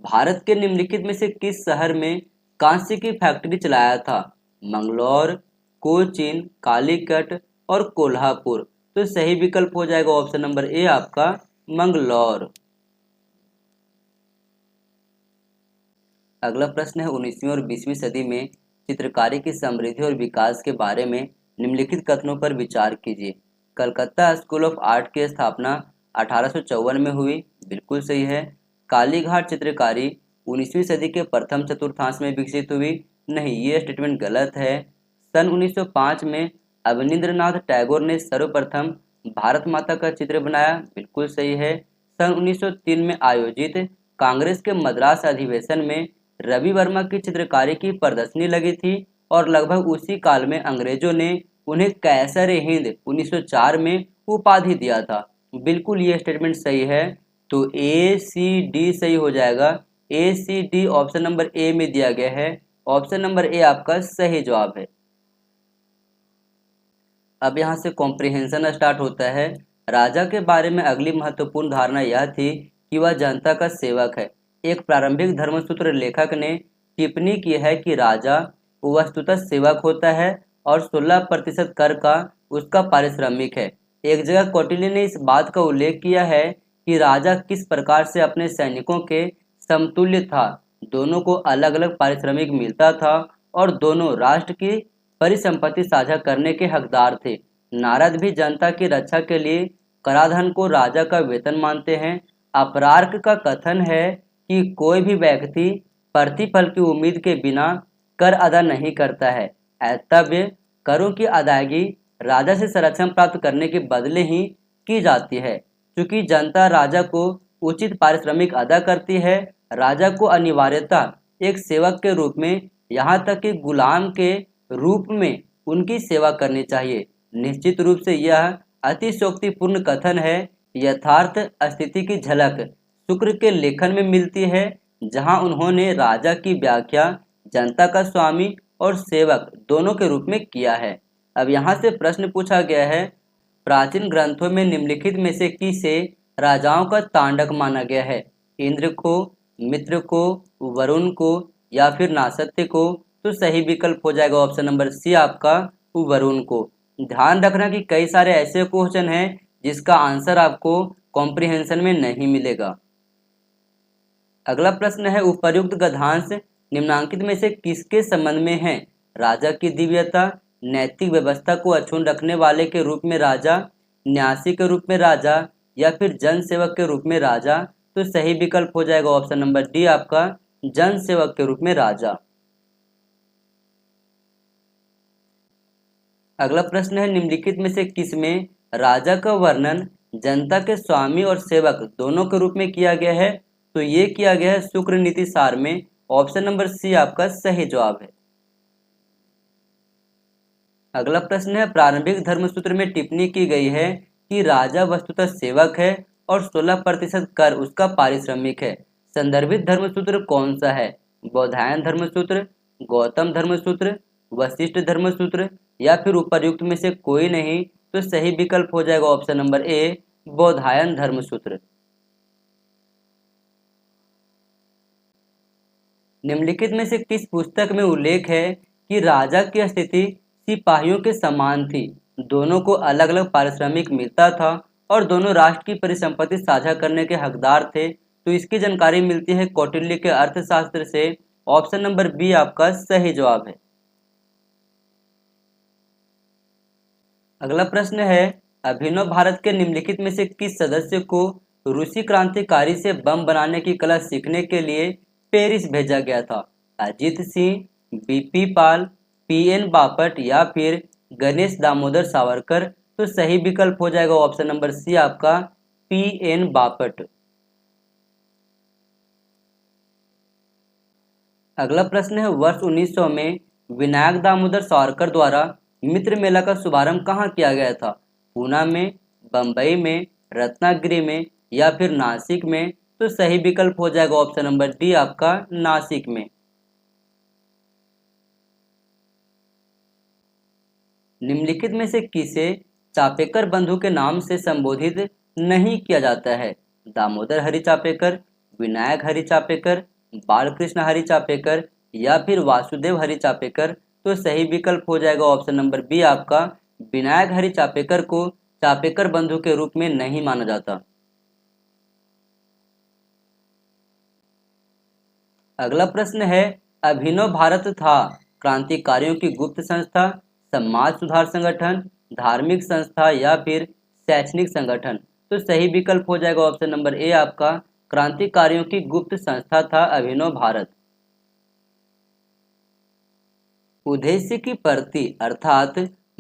भारत के निम्नलिखित में से किस शहर में कांस्य की फैक्ट्री चलाया था? मंगलौर, कोचीन, कालीकट और कोल्हापुर। तो सही विकल्प हो जाएगा ऑप्शन नंबर ए आपका मंगलौर। अगला प्रश्न है, 19वीं और 20वीं सदी में चित्रकारी की समृद्धि और विकास के बारे में निम्नलिखित कथनों पर विचार कीजिए। कलकत्ता स्कूल ऑफ आर्ट की स्थापना 1854 में हुई, बिल्कुल सही है। कालीघाट चित्रकारी 19वीं सदी के प्रथम चतुर्थांश में विकसित हुई? नहीं, ये स्टेटमेंट गलत है। सन 1905 में अवनींद्रनाथ टैगोर ने सर्वप्रथम भारत माता का चित्र बनाया? बिल्कुल सही है। सन 1903 में आयोजित कांग्रेस के मद्रास अधिवेशन में रवि वर्मा की चित्रकारी की प्रदर्शनी लगी थी और लगभग उसी काल में अंग्रेजों ने उन्हें कैसर हिंद 1904 में उपाधि दिया था। बिल्कुल ये स्टेटमेंट सही है। तो ए सी डी सही हो जाएगा। A C D option number A में दिया गया है। ऑप्शन नंबर ए आपका सही जवाब है। अब यहाँ से कॉम्प्रिहेंशन स्टार्ट होता है। राजा के बारे में अगली महत्वपूर्ण धारणा यह थी कि वह जनता का सेवक है। एक प्रारंभिक धर्मसूत्र लेखक ने टिप्पणी की है कि राजा वस्तुतः सेवक होता है और 16% कर का उसका पारिश्रमिक है। एक जगह कौटिल्य ने इस बात का उल्लेख किया है कि राजा किस प्रकार से अपने सैनिकों के समतुल्य था। दोनों को अलग अलग पारिश्रमिक मिलता था और दोनों राष्ट्र की परिसंपत्ति साझा करने के हकदार थे। नारद भी जनता की रक्षा के लिए कराधान को राजा का वेतन मानते हैं। अपरार्क का कथन है कि कोई भी व्यक्ति प्रतिफल की उम्मीद के बिना कर अदा नहीं करता है। ऐतव्य करों की अदायगी राजा से संरक्षण प्राप्त करने के बदले ही की जाती है। चूंकि जनता राजा को उचित पारिश्रमिक अदा करती है, राजा को अनिवार्यतः एक सेवक के रूप में, यहाँ तक कि गुलाम के रूप में उनकी सेवा करनी चाहिए। निश्चित रूप से यह अतिशयोक्तिपूर्ण कथन है। यथार्थ स्थिति की झलक शुक्र के लेखन में मिलती है, जहां उन्होंने राजा की व्याख्या जनता का स्वामी और सेवक दोनों के रूप में किया है। अब यहाँ से प्रश्न पूछा गया है, प्राचीन ग्रंथों में निम्नलिखित में से किसे राजाओं का तांडक माना गया है? इंद्र को, मित्र को, वरुण को या फिर नासत्य को? तो सही विकल्प हो जाएगा ऑप्शन नंबर सी आपका, वरुण को। ध्यान रखना कि कई सारे ऐसे क्वेश्चन हैं जिसका आंसर आपको कॉम्प्रिहेंशन में नहीं मिलेगा। अगला प्रश्न है, उपर्युक्त गद्यांश निम्नांकित में से किसके संबंध में है? राजा की दिव्यता, नैतिक व्यवस्था को अक्षुण्ण रखने वाले के रूप में राजा, न्यासी के रूप में राजा या फिर जन सेवक के रूप में राजा? तो सही विकल्प हो जाएगा ऑप्शन नंबर डी आपका, जन सेवक के रूप में राजा। अगला प्रश्न है, निम्नलिखित में से किसमें राजा का वर्णन जनता के स्वामी और सेवक दोनों के रूप में किया गया है? तो ये किया गया है शुक्र नीति सार में। ऑप्शन नंबर सी आपका सही जवाब है। अगला प्रश्न है, प्रारंभिक धर्मसूत्र में टिप्पणी की गई है कि राजा वस्तुतः सेवक है और 16% कर उसका पारिश्रमिक है। संदर्भित धर्मसूत्र कौन सा है? बौधायन धर्मसूत्र, गौतम धर्मसूत्र, वशिष्ठ धर्मसूत्र या फिर उपर्युक्त में से कोई नहीं? तो सही विकल्प हो जाएगा ऑप्शन नंबर ए, बौधायन धर्मसूत्र। निम्नलिखित में से किस पुस्तक में उल्लेख है कि राजा की स्थिति सिपाहियों के समान थी, दोनों को अलग अलग पारिश्रमिक मिलता था और दोनों राष्ट्र की परिसंपत्ति साझा करने के हकदार थे? तो इसकी जानकारी मिलती है कौटिल्य के अर्थशास्त्र से। ऑप्शन नंबर बी आपका सही जवाब है। अगला प्रश्न है, अभिनव भारत के निम्नलिखित में से किस सदस्य को रूसी क्रांतिकारी से बम बनाने की कला सीखने के लिए पेरिस भेजा गया था? अजीत सिंह, बीपी पाल, पीएन बापट या फिर गणेश दामोदर सावरकर? तो सही विकल्प हो जाएगा ऑप्शन नंबर सी आपका, पीएन बापट। अगला प्रश्न है, वर्ष 1900 में विनायक दामोदर सावरकर द्वारा मित्र मेला का शुभारंभ कहाँ किया गया था? पूना में, बंबई में, रत्नागिरी में या फिर नासिक में? तो सही विकल्प हो जाएगा ऑप्शन नंबर डी आपका, नासिक में। निम्नलिखित में से किसे चापेकर बंधु के नाम से संबोधित नहीं किया जाता है? दामोदर हरि चापेकर, विनायक हरि चापेकर, बालकृष्ण हरि चापेकर या फिर वासुदेव हरि चापेकर? तो सही विकल्प हो जाएगा ऑप्शन नंबर बी आपका, विनायक हरि चापेकर को चापेकर बंधु के रूप में नहीं माना जाता। अगला प्रश्न है, अभिनव भारत था क्रांतिकारियों की गुप्त संस्था, समाज सुधार संगठन, धार्मिक संस्था या फिर शैक्षणिक संगठन? तो सही विकल्प हो जाएगा ऑप्शन नंबर ए आपका, क्रांतिकारियों की गुप्त संस्था था अभिनव भारत। उद्देश्य की प्रति अर्थात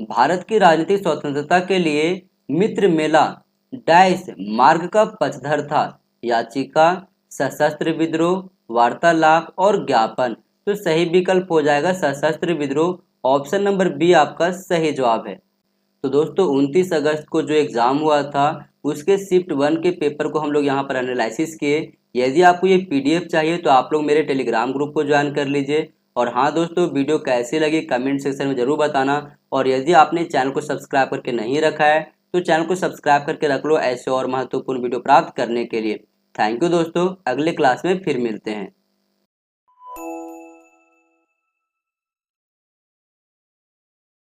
भारत की राजनीतिक स्वतंत्रता के लिए मित्र मेला डैश मार्ग का पथधर था। याचिका, सशस्त्र विद्रोह, वार्तालाप और ज्ञापन। तो सही विकल्प हो जाएगा सशस्त्र विद्रोह। ऑप्शन नंबर बी आपका सही जवाब है। तो दोस्तों 29 अगस्त को जो एग्ज़ाम हुआ था उसके शिफ्ट 1 के पेपर को हम लोग यहाँ पर एनालिसिस किए। यदि आपको ये पीडीएफ चाहिए तो आप लोग मेरे टेलीग्राम ग्रुप को ज्वाइन कर लीजिए। और हाँ दोस्तों, वीडियो कैसी लगी कमेंट सेक्शन में ज़रूर बताना। और यदि आपने चैनल को सब्सक्राइब करके नहीं रखा है तो चैनल को सब्सक्राइब करके रख लो ऐसे और महत्वपूर्ण वीडियो प्राप्त करने के लिए। थैंक यू दोस्तों, अगले क्लास में फिर मिलते हैं।